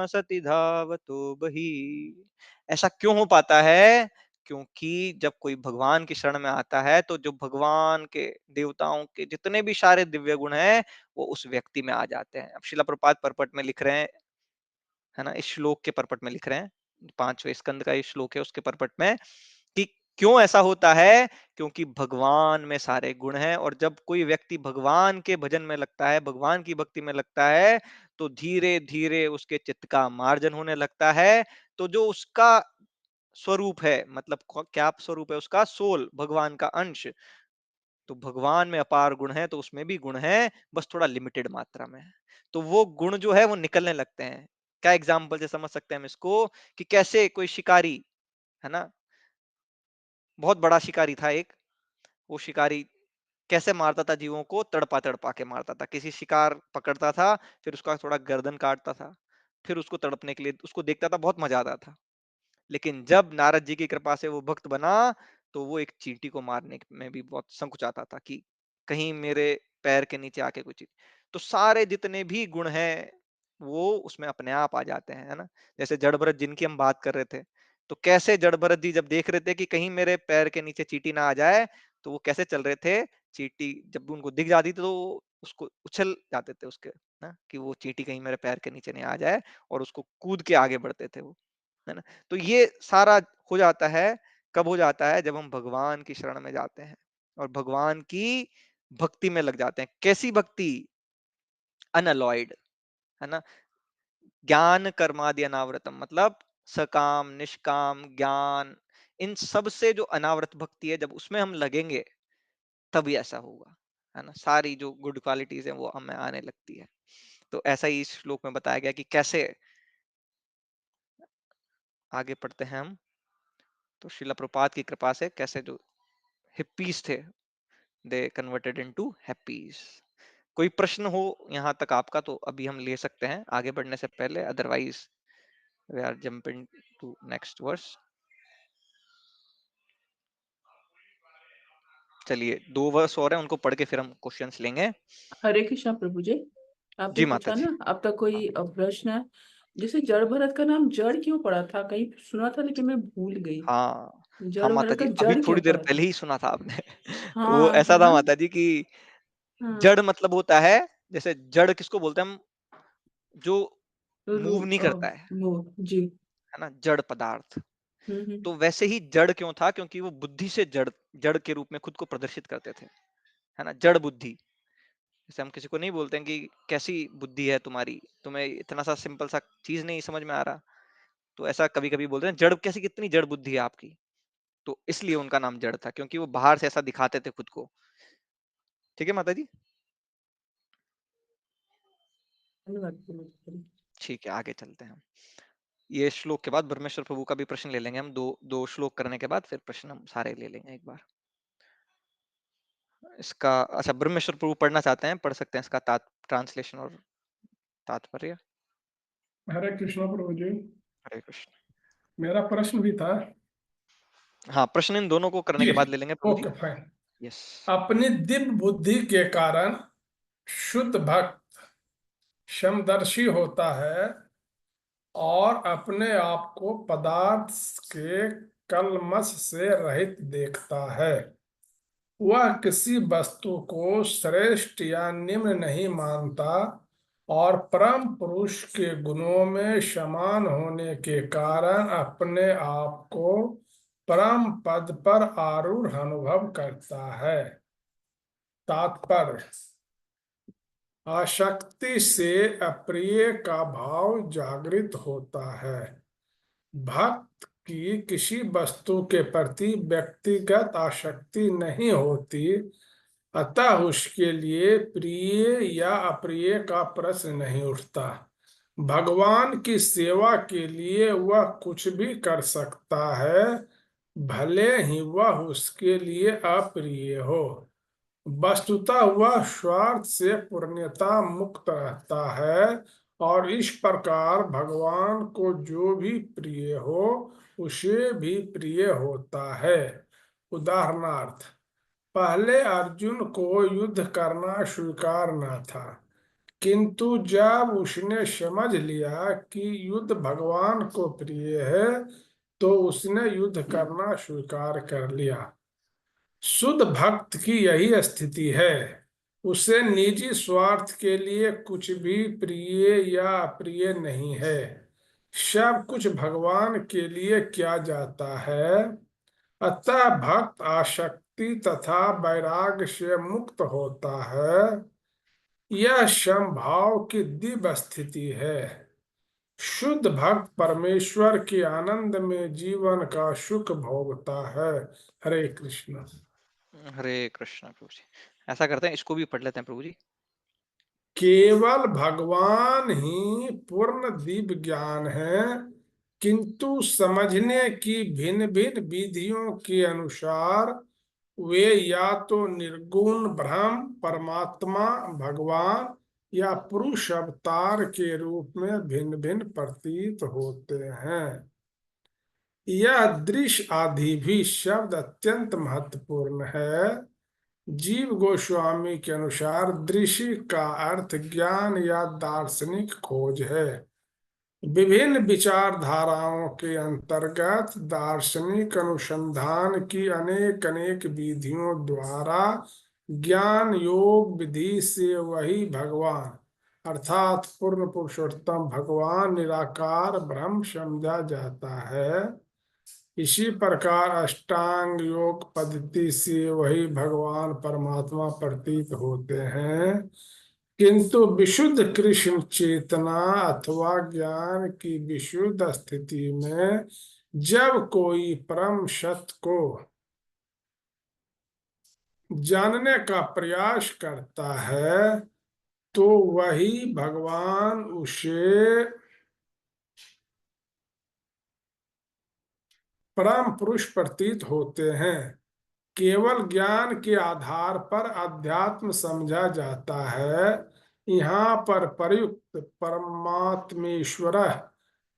सति धावतो बहि। ऐसा क्यों हो पाता है? क्योंकि जब कोई भगवान की शरण में आता है तो जो भगवान के देवताओं के जितने भी सारे दिव्य गुण हैं वो उस व्यक्ति में आ जाते हैं। अब शिला प्रपात परपट में लिख रहे हैं, है ना, इस श्लोक के परपट में लिख रहे हैं, 5वें स्कंद का ये श्लोक है, उसके परपट में, कि क्यों ऐसा होता है? क्योंकि भगवान में सारे गुण हैं, और जब कोई व्यक्ति भगवान के भजन में लगता है, भगवान की भक्ति में लगता है, तो धीरे धीरे उसके चित्त का मार्जन होने लगता है। तो जो उसका स्वरूप है, मतलब क्या स्वरूप है उसका? सोल, भगवान का अंश। तो भगवान में अपार गुण है, तो उसमें भी गुण है, बस थोड़ा लिमिटेड मात्रा में है। तो वो गुण जो है वो निकलने लगते हैं। क्या एग्जाम्पल से समझ सकते हैं हम इसको? कि कैसे कोई शिकारी, है ना, बहुत बड़ा शिकारी था एक, वो शिकारी कैसे मारता था जीवों को? तड़पा तड़पा के मारता था। किसी शिकार पकड़ता था, फिर उसका थोड़ा गर्दन काटता था, फिर उसको तड़पने के लिए उसको देखता था, बहुत मजा आता था। लेकिन जब नारद जी की कृपा से वो भक्त बना, तो वो एक चींटी को मारने में भी बहुत संकुचाता था कि कहीं मेरे पैर के नीचे आके कोई चीज। तो सारे जितने भी गुण हैं वो उसमें अपने आप आ जाते हैं, है ना। जैसे जड़ भरत जिनकी हम बात कर रहे थे, तो कैसे जड़ भरत जी जब देख रहे थे कि कहीं मेरे पैर के नीचे चींटी ना आ जाए, तो वो कैसे चल रहे थे? चींटी जब उनको दिख जाती थी तो उसको उछल जाते थे उसके, ना, कि वो चींटी कहीं मेरे पैर के नीचे नहीं आ जाए, और उसको कूद के आगे बढ़ते थे वो, है ना। तो ये सारा हो जाता है, कब हो जाता है? जब हम भगवान की शरण में जाते हैं और भगवान की भक्ति में लग जाते हैं। कैसी भक्ति? अनअलॉयड, है ना। ज्ञान कर्मादि अनावृतम, मतलब सकाम निष्काम ज्ञान, इन सब से जो अनावृत भक्ति है, जब उसमें हम लगेंगे तभी ऐसा होगा, है ना। सारी जो गुड क्वालिटीज हैं वो हमें आने लगती है। तो ऐसा ही इस श्लोक में बताया गया कि कैसे। आगे पढ़ते हैं हम। तो शिला प्रपात की कृपा से कैसे जो हिप्पीज थे, दे कन्वर्टेड इनटू हैप्पीज। कोई प्रश्न हो यहाँ तक आपका तो अभी हम ले सकते हैं आगे बढ़ने से पहले, otherwise we are jumping to next verse. चलिए 2 वर्स और हैं, उनको पढ़ के फिर हम क्वेश्चंस लेंगे। हरे कृष्णा प्रभु जी, आपने जी माता पूछा जी। ना अब तक कोई प्रश्न है? जैसे जड़ भरत का नाम जड़ क्यों पड़ा था? कहीं सुना था लेकिन मैं भूल गई। हाँ हाँ जड़ माता भरत का जी, अभी जड़ थोड़ी क्यों देर पड़ा पहले था? ही सुना था आपने। वो हाँ, ऐसा है था ना। माता जी कि हाँ। जड़ मतलब होता है, जैसे जड़ किसको बोलते हैं हम? जो मूव नहीं करता है जी। है ना, जड़ पदार्थ। हम्म। तो वैसे ही जड़ क्यों था? क्योंकि वो बुद्धि से जड़ जड़ के रूप में खुद को प्रदर्शित करते थे, है ना, जड़ बुद्धि। जैसे हम किसी को नहीं बोलते हैं कि कैसी बुद्धि है तुम्हारी, तुम्हें इतना सा सिंपल सा चीज नहीं समझ में आ रहा, तो ऐसा कभी कभी बोलते हैं, जड़ कैसी, कितनी जड़ बुद्धि है आपकी। तो इसलिए उनका नाम जड़ था, क्योंकि वो बाहर से ऐसा दिखाते थे खुद को। ठीक है माता जी। ठीक है, आगे चलते हैं हम। ये श्लोक के बाद ब्रह्मेश्वर प्रभु का भी प्रश्न ले लेंगे हम, दो श्लोक करने के बाद फिर प्रश्न हम सारे ले लेंगे एक बार इसका। अच्छा, ब्रह्मेश्वर प्रभु पढ़ना चाहते हैं, पढ़ सकते हैं इसका ट्रांसलेशन और तात्पर्य। हरे कृष्णा प्रभु जी, हरे कृष्ण। मेरा प्रश्न भी था। हाँ, प्रश्न इन दोनों को करने जी, के बाद ले लेंगे प्रभु जी। Okay fine. यस। अपनी दिव्य बुद्धि के कारण शुद्ध भक्त समदर्शी होता है और अपने आप को पदार्थ के कलमश से रहित देखता है। वह किसी वस्तु को श्रेष्ठ या निम्न नहीं मानता और परम पुरुष के गुणों में समान होने के कारण अपने आप को परम पद पर आरूढ़ अनुभव करता है। तात्पर्य: आसक्ति से अप्रिय का भाव जागृत होता है। भक्त की किसी वस्तु के प्रति व्यक्तिगत आसक्ति नहीं होती, अतः उसके लिए प्रिय या अप्रिय का प्रश्न नहीं उठता। भगवान की सेवा के लिए वह कुछ भी कर सकता है, भले ही वह उसके लिए अप्रिय हो। वस्तुतः वह स्वार्थ से पूर्णतः मुक्त रहता है और इस प्रकार भगवान को जो भी प्रिय हो उसे भी प्रिय होता है। उदाहरणार्थ, पहले अर्जुन को युद्ध करना स्वीकार न था, किंतु जब उसने समझ लिया कि युद्ध भगवान को प्रिय है तो उसने युद्ध करना स्वीकार कर लिया। शुद्ध भक्त की यही स्थिति है। उसे निजी स्वार्थ के लिए कुछ भी प्रिय या अप्रिय नहीं है। सब कुछ भगवान के लिए किया जाता है। अतः भक्त आसक्ति तथा वैराग्य से मुक्त होता है। यह समभाव की दिव्य स्थिति है। शुद्ध भक्त परमेश्वर के आनंद में जीवन का सुख भोगता है। हरे कृष्ण। हरे कृष्ण प्रभु जी। ऐसा करते हैं, इसको भी पढ़ लेते हैं प्रभु जी। केवल भगवान ही पूर्ण दिव्य ज्ञान है, किंतु समझने की भिन्न भिन्न विधियों के अनुसार वे या तो निर्गुण ब्रह्म परमात्मा भगवान या पुरुष अवतार के रूप में भिन्न भिन्न प्रतीत होते हैं। यह दृश्य आदि भी शब्द अत्यंत महत्वपूर्ण है। जीव गोस्वामी के अनुसार दृश्य का अर्थ ज्ञान या दार्शनिक खोज है। विभिन्न विचारधाराओं के अंतर्गत दार्शनिक अनुसंधान की अनेक अनेक विधियों द्वारा ज्ञान योग विधि से वही भगवान अर्थात पूर्ण पुरुषोत्तम भगवान निराकार ब्रह्म समझा जाता है। इसी प्रकार अष्टांग योग पद्धति से वही भगवान परमात्मा प्रतीत होते हैं, किंतु विशुद्ध कृष्ण चेतना अथवा ज्ञान की विशुद्ध स्थिति में जब कोई परम सत्य को जानने का प्रयास करता है तो वही भगवान उसे परम पुरुष प्रतीत होते हैं। केवल ज्ञान के आधार पर अध्यात्म समझा जाता है। यहाँ पर प्रयुक्त परमात्मेश्वर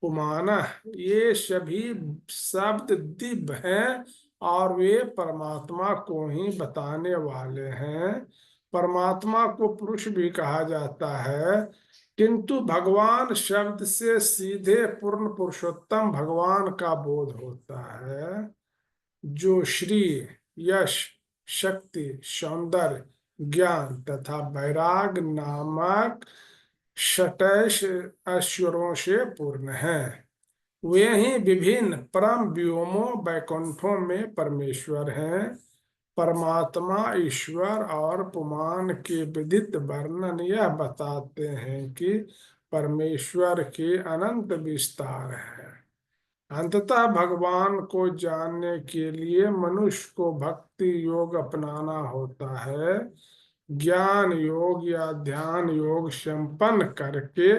पुमान ये सभी शब्द दिव्य हैं और वे परमात्मा को ही बताने वाले हैं। परमात्मा को पुरुष भी कहा जाता है, किंतु भगवान शब्द से सीधे पूर्ण पुरुषोत्तम भगवान का बोध होता है, जो श्री यश शक्ति सौंदर्य ज्ञान तथा वैराग नामक षटैश ऐश्वर्यों से पूर्ण है। वे ही विभिन्न परम व्योमों वैकुंठों में परमेश्वर हैं। परमात्मा ईश्वर और पुमान के विदित वर्णन यह बताते हैं कि परमेश्वर के अनंत विस्तार है। अंततः भगवान को जानने के लिए मनुष्य को भक्ति योग अपनाना होता है। ज्ञान योग या ध्यान योग संपन्न करके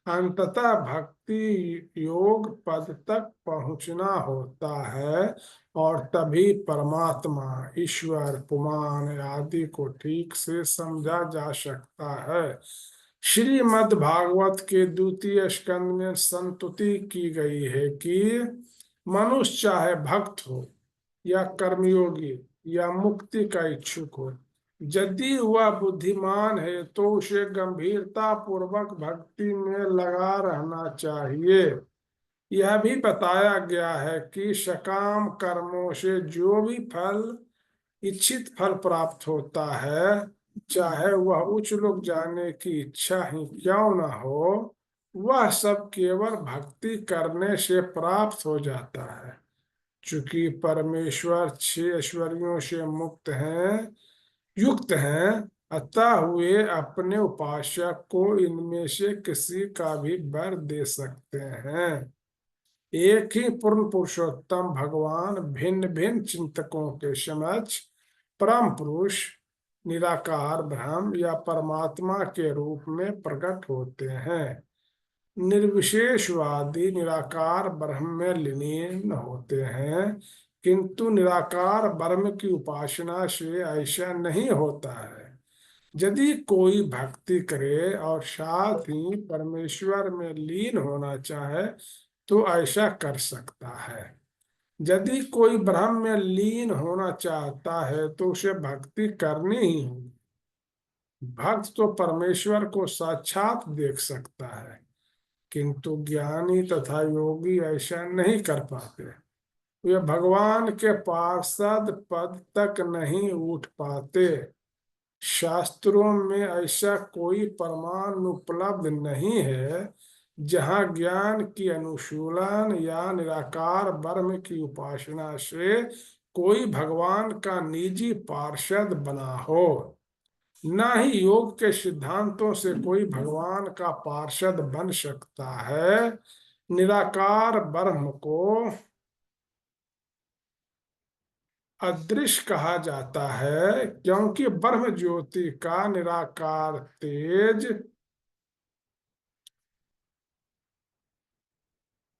अंततः भक्ति योग पद तक पहुंचना होता है और तभी परमात्मा ईश्वर पुमान आदि को ठीक से समझा जा सकता है। श्रीमद् भागवत के द्वितीय स्कंद में संतुति की गई है कि मनुष्य चाहे भक्त हो या कर्मयोगी या मुक्ति का इच्छुक हो, यदि वह बुद्धिमान है तो उसे गंभीरता पूर्वक भक्ति में लगा रहना चाहिए। यह भी बताया गया है कि सकाम कर्मों से जो भी फल इच्छित फल प्राप्त होता है, चाहे वह उच्च लोक जाने की इच्छा ही क्यों न हो, वह सब केवल भक्ति करने से प्राप्त हो जाता है। चूंकि परमेश्वर 6 ऐश्वर्यों से युक्त हैं, अतः वे अपने उपासक को इनमें से किसी का भी वर दे सकते हैं। एक ही पूर्ण पुरुषोत्तम भगवान भिन्न भिन्न चिंतकों के समक्ष परम पुरुष निराकार ब्रह्म या परमात्मा के रूप में प्रकट होते हैं। निर्विशेषवादी निराकार ब्रह्म में लीन होते हैं, किंतु निराकार ब्रह्म की उपासना से ऐसा नहीं होता है। यदि कोई भक्ति करे और साथ ही परमेश्वर में लीन होना चाहे तो ऐसा कर सकता है। यदि कोई ब्रह्म में लीन होना चाहता है तो उसे भक्ति करनी ही होगी। भक्त तो परमेश्वर को साक्षात देख सकता है, किंतु ज्ञानी तथा योगी ऐसा नहीं कर पाते। वे भगवान के पार्षद पद तक नहीं उठ पाते। शास्त्रों में ऐसा कोई प्रमाण उपलब्ध नहीं है जहाँ ज्ञान की अनुशीलन या निराकार ब्रह्म की उपासना से कोई भगवान का निजी पार्षद बना हो। न ही योग के सिद्धांतों से कोई भगवान का पार्षद बन सकता है। निराकार ब्रह्म को अदृश्य कहा जाता है क्योंकि ब्रह्म ज्योति का निराकार तेज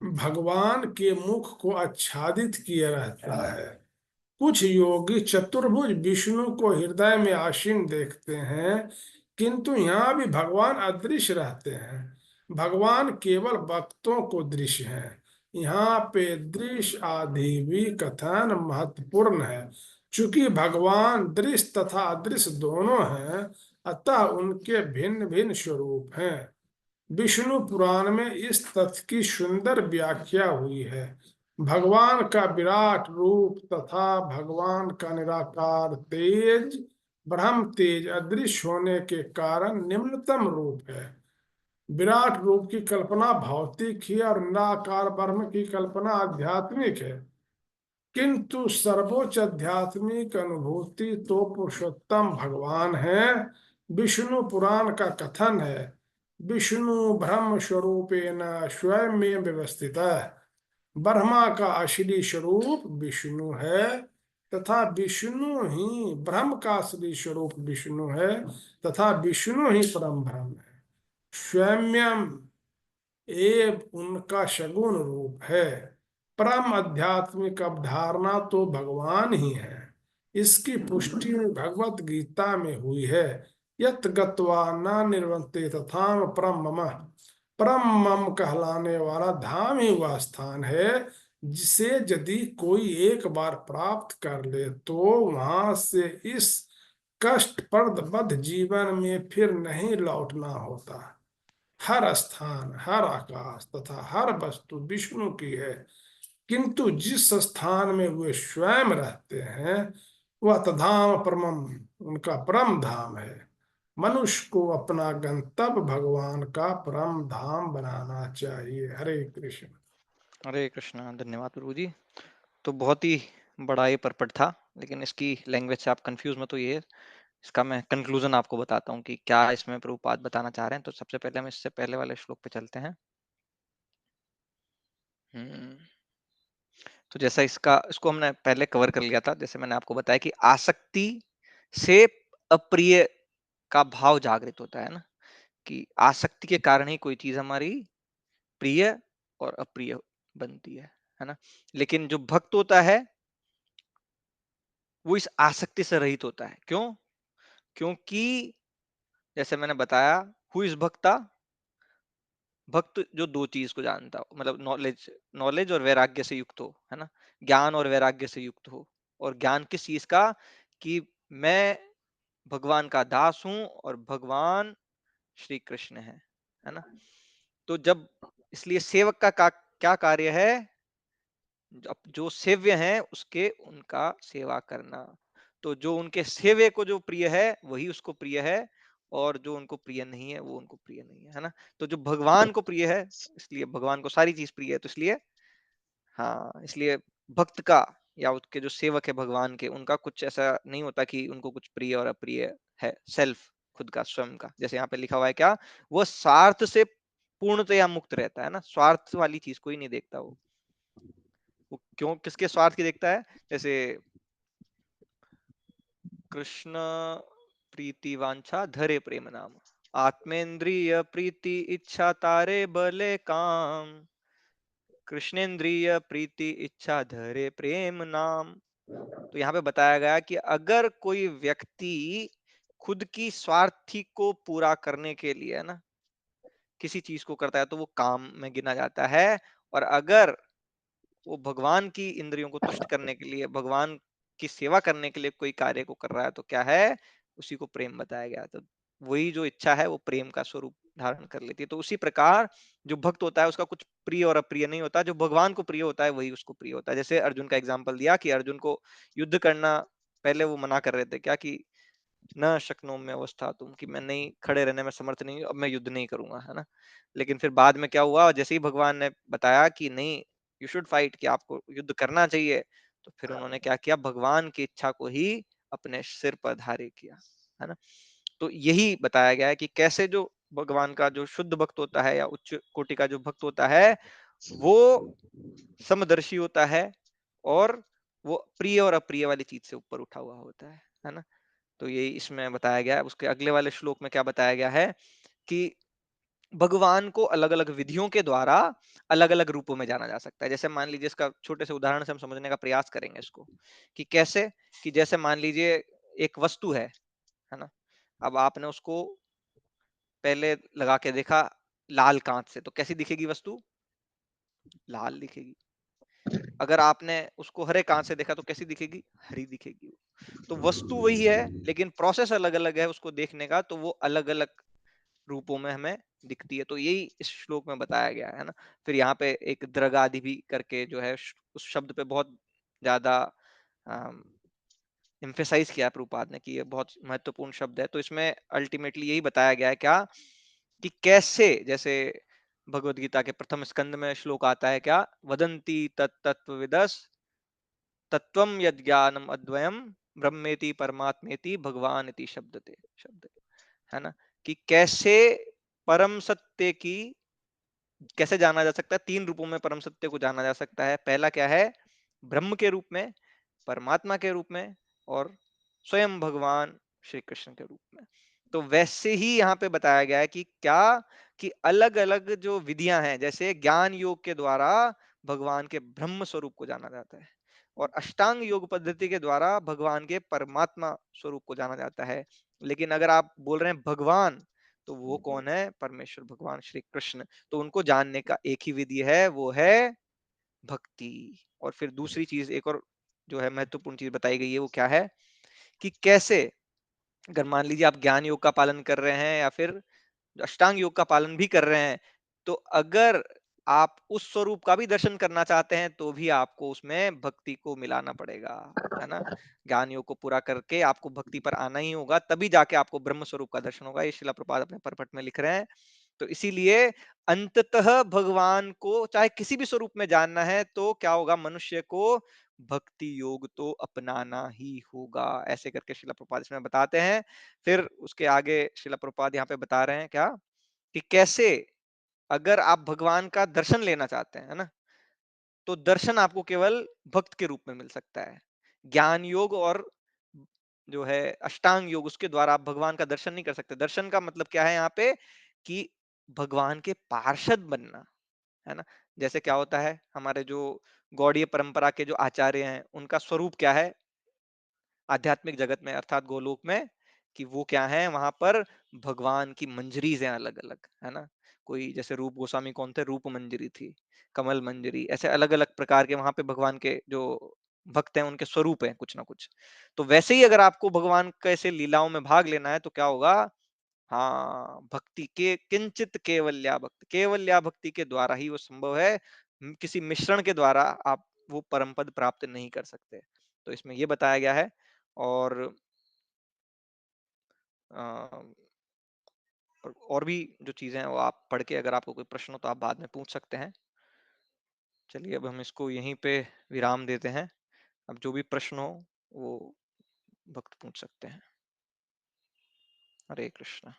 भगवान के मुख को आच्छादित किए रहता है। कुछ योगी चतुर्भुज विष्णु को हृदय में आसीन देखते हैं, किंतु यहाँ भी भगवान अदृश्य रहते हैं। भगवान केवल भक्तों को दृश्य है। यहाँ पे दृश्य आदि भी कथन महत्वपूर्ण है। चूंकि भगवान दृश्य तथा अदृश्य दोनों हैं, अतः उनके भिन्न भिन्न स्वरूप हैं। विष्णु पुराण में इस तथ्य की सुंदर व्याख्या हुई है। भगवान का विराट रूप तथा भगवान का निराकार तेज ब्रह्म तेज अदृश्य होने के कारण निम्नतम रूप है। विराट रूप की कल्पना भौतिक ही और निराकार ब्रह्म की कल्पना आध्यात्मिक है, किंतु सर्वोच्च आध्यात्मिक अनुभूति तो पुरुषोत्तम भगवान है। विष्णु पुराण का कथन है, विष्णु ब्रह्म स्वरूपेण स्वयं में व्यवस्थित है। ब्रह्मा का असली स्वरूप विष्णु है तथा विष्णु ही ब्रह्म का असली स्वरूप विष्णु है तथा विष्णु ही परम ब्रह्म है। स्वयं एव उनका सगुण रूप है। परम आध्यात्मिक अवधारणा तो भगवान ही है। इसकी पुष्टि भगवत गीता में हुई है, यत् गत्वा न निर्वन्ते तथाम परम मम। परम मम कहलाने वाला धाम ही वह स्थान है जिसे यदि कोई एक बार प्राप्त कर ले तो वहां से इस कष्टप्रद बद्ध जीवन में फिर नहीं लौटना होता। हर स्थान, हर आकाश तथा हर वस्तु विष्णु की है, किंतु जिस स्थान में वे स्वयं रहते हैं वह तधाम परमम, उनका परम धाम है। मनुष्य को अपना गंतव्य भगवान का परम धाम बनाना चाहिए। हरे कृष्ण। हरे कृष्णा। धन्यवाद प्रभु जी। तो बहुत ही बड़ा ये परपट था, लेकिन इसकी लैंग्वेज से आप कंफ्यूज मत होइए। इसका मैं कंक्लूजन आपको बताता हूँ कि क्या इसमें प्रभुपाद बताना चाह रहे हैं। तो सबसे पहले हम इससे पहले वाले श्लोक पे चलते हैं। तो जैसा इसको हमने पहले कवर कर लिया था, जैसे मैंने आपको बताया कि आसक्ति से अप्रिय का भाव जागृत होता है ना, कि आसक्ति के कारण ही कोई चीज हमारी प्रिय और अप्रिय बनती है ना। लेकिन जो भक्त होता है वो इस आसक्ति से रहित होता है। क्यों? क्योंकि जैसे मैंने बताया, हु इज भक्ता, भक्त जो दो चीज को जानता हो, मतलब नॉलेज और वैराग्य से युक्त हो, है ना, ज्ञान और वैराग्य से युक्त हो। और ज्ञान किस चीज का? कि मैं भगवान का दास हूं और भगवान श्री कृष्ण है ना। तो जब, इसलिए सेवक का क्या कार्य है? जो सेव्य है उसके उनका सेवा करना। तो जो उनके सेव्य को जो प्रिय है वही उसको प्रिय है, और जो उनको प्रिय नहीं है वो उनको प्रिय नहीं है ना। तो जो भगवान को प्रिय है, इसलिए भगवान को सारी चीज प्रिय है, तो इसलिए हाँ, इसलिए भक्त का या उसके जो सेवक है भगवान के, उनका कुछ ऐसा नहीं होता कि उनको कुछ प्रिय और अप्रिय है। सेल्फ, खुद का, स्वयं का, जैसे यहाँ पे लिखा हुआ है क्या, वो स्वार्थ से पूर्णतया मुक्त रहता है ना। स्वार्थ वाली चीज कोई नहीं देखता वो क्यों, किसके स्वार्थ की देखता है? जैसे कृष्ण प्रीति वांछा धरे प्रेम नाम, आत्मेन्द्रिय प्रीति इच्छा तारे बले काम, कृष्णेन्द्रिय प्रीति इच्छा धरे प्रेम नाम। तो यहाँ पे बताया गया कि अगर कोई व्यक्ति खुद की स्वार्थी को पूरा करने के लिए, है ना, किसी चीज को करता है तो वो काम में गिना जाता है। और अगर वो भगवान की इंद्रियों को तुष्ट करने के लिए, भगवान की सेवा करने के लिए कोई कार्य को कर रहा है तो क्या है, उसी को प्रेम बताया गया। तो वही जो इच्छा है वो प्रेम का स्वरूप धारण कर लेती है। तो उसी प्रकार जो भक्त होता है उसका कुछ प्रिय और अप्रिय नहीं होता, जो भगवान को प्रिय होता है वही उसको प्रिय होता है। जैसे अर्जुन का एग्जाम्पल दिया कि अर्जुन को युद्ध करना, पहले वो मना कर रहे थे क्या कि न शक्नोम्य अवस्था तुम, कि मैं नहीं, खड़े रहने में समर्थ नहीं हूं, अब मैं युद्ध नहीं करूंगा, है ना। लेकिन फिर बाद में क्या हुआ, जैसे ही भगवान ने बताया कि नहीं, यू शुड फाइट, कि आपको युद्ध करना चाहिए, तो फिर उन्होंने क्या किया, भगवान की इच्छा को ही अपने सिर पर धारण किया, है ना। तो यही बताया गया है कि कैसे जो भगवान का जो शुद्ध भक्त होता है या उच्च कोटि का जो भक्त होता है वो समदर्शी होता है, और वो प्रिय और अप्रिय वाली चीज से ऊपर उठा हुआ होता है ना। तो यही इसमें बताया गया है। उसके अगले वाले श्लोक में क्या बताया गया है कि भगवान को अलग अलग विधियों के द्वारा अलग अलग रूपों में जाना जा सकता है। जैसे मान लीजिए, इसका छोटे से उदाहरण से हम समझने का प्रयास करेंगे इसको, कि कैसे, कि जैसे मान लीजिए एक वस्तु है ना। अब आपने उसको पहले लगा के देखा लाल कांच से, तो कैसी दिखेगी वस्तु, लाल दिखेगी। अगर आपने उसको हरे कांच से देखा तो कैसी दिखेगी, हरी दिखेगी। तो वस्तु वही है लेकिन प्रोसेस अलग अलग है उसको देखने का, तो वो अलग अलग रूपों में हमें दिखती है। तो यही इस श्लोक में बताया गया है ना। फिर यहाँ पे एक द्रगादि भी करके जो है उस शब्द पे बहुत ज्यादा एम्फेसाइज किया है प्रभुपाद ने कि ये बहुत महत्वपूर्ण शब्द है। तो इसमें अल्टीमेटली यही बताया गया है क्या, कि कैसे, जैसे भगवत गीता के प्रथम स्कंद में श्लोक आता है क्या, वदंती तत्तत्वविदस तत्वम यज्ञानम अद्वयम ब्रह्मेति परमात्मेति भगवान इति शब्द, है ना। कि कैसे परम सत्य की, कैसे जाना जा सकता है, तीन रूपों में परम सत्य को जाना जा सकता है। पहला क्या है, ब्रह्म के रूप में, परमात्मा के रूप में, और स्वयं भगवान श्री कृष्ण के रूप में। तो वैसे ही यहाँ पे बताया गया है कि क्या, कि अलग अलग जो विधियां हैं, जैसे ज्ञान योग के द्वारा भगवान के ब्रह्म स्वरूप को जाना जाता है, और अष्टांग योग पद्धति के द्वारा भगवान के परमात्मा स्वरूप को जाना जाता है। लेकिन अगर आप बोल रहे हैं भगवान, तो वो कौन है, परमेश्वर भगवान श्री कृष्ण। तो उनको जानने का एक ही विधि है, वो है भक्ति। और फिर दूसरी चीज, एक और जो है महत्वपूर्ण चीज बताई गई है, वो क्या है, कि कैसे, अगर मान लीजिए आप ज्ञान योग का पालन कर रहे हैं या फिर अष्टांग योग का पालन भी कर रहे हैं, तो अगर आप उस स्वरूप का भी दर्शन करना चाहते हैं तो भी आपको उसमें भक्ति को मिलाना पड़ेगा, है ना। ज्ञान योग को पूरा करके आपको भक्ति पर आना ही होगा, तभी जाके आपको ब्रह्म स्वरूप का दर्शन होगा। ये शिला प्रपाद अपने परपट में लिख रहे हैं। तो इसीलिए अंततः भगवान को चाहे किसी भी स्वरूप में जानना है तो क्या होगा, मनुष्य को भक्ति योग तो अपनाना ही होगा। ऐसे करके शिला प्रपाद इसमें बताते हैं। फिर उसके आगे शिला प्रपाद यहाँ पे बता रहे हैं क्या, कि कैसे अगर आप भगवान का दर्शन लेना चाहते हैं, है ना, तो दर्शन आपको केवल भक्त के रूप में मिल सकता है। ज्ञान योग और जो है अष्टांग योग, उसके द्वारा आप भगवान का दर्शन नहीं कर सकते। दर्शन का मतलब क्या है यहाँ पे, कि भगवान के पार्षद बनना, है ना। जैसे क्या होता है, हमारे जो गौड़ीय परंपरा के जो आचार्य हैं, उनका स्वरूप क्या है आध्यात्मिक जगत में, अर्थात गोलोक में, कि वो क्या है, वहां पर भगवान की मंजरीज हैं अलग अलग, है ना। कोई जैसे रूप गोस्वामी कौन थे, रूप मंजरी थी, कमल मंजरी, ऐसे अलग अलग प्रकार के वहां पे भगवान के जो भक्त हैं उनके स्वरूप हैं कुछ ना कुछ। तो वैसे ही अगर आपको भगवान कैसे लीलाओं में भाग लेना है तो क्या होगा, हाँ, भक्ति के किंचित केवल्या भक्ति के द्वारा ही वो संभव है। किसी मिश्रण के द्वारा आप वो परम पद प्राप्त नहीं कर सकते। तो इसमें ये बताया गया है। और और भी जो चीजें हैं वो आप पढ़ के, अगर आपको कोई प्रश्न हो तो आप बाद में पूछ सकते हैं। चलिए अब हम इसको यहीं पे विराम देते हैं। अब जो भी प्रश्न हो वो भक्त पूछ सकते हैं। हरे कृष्णा।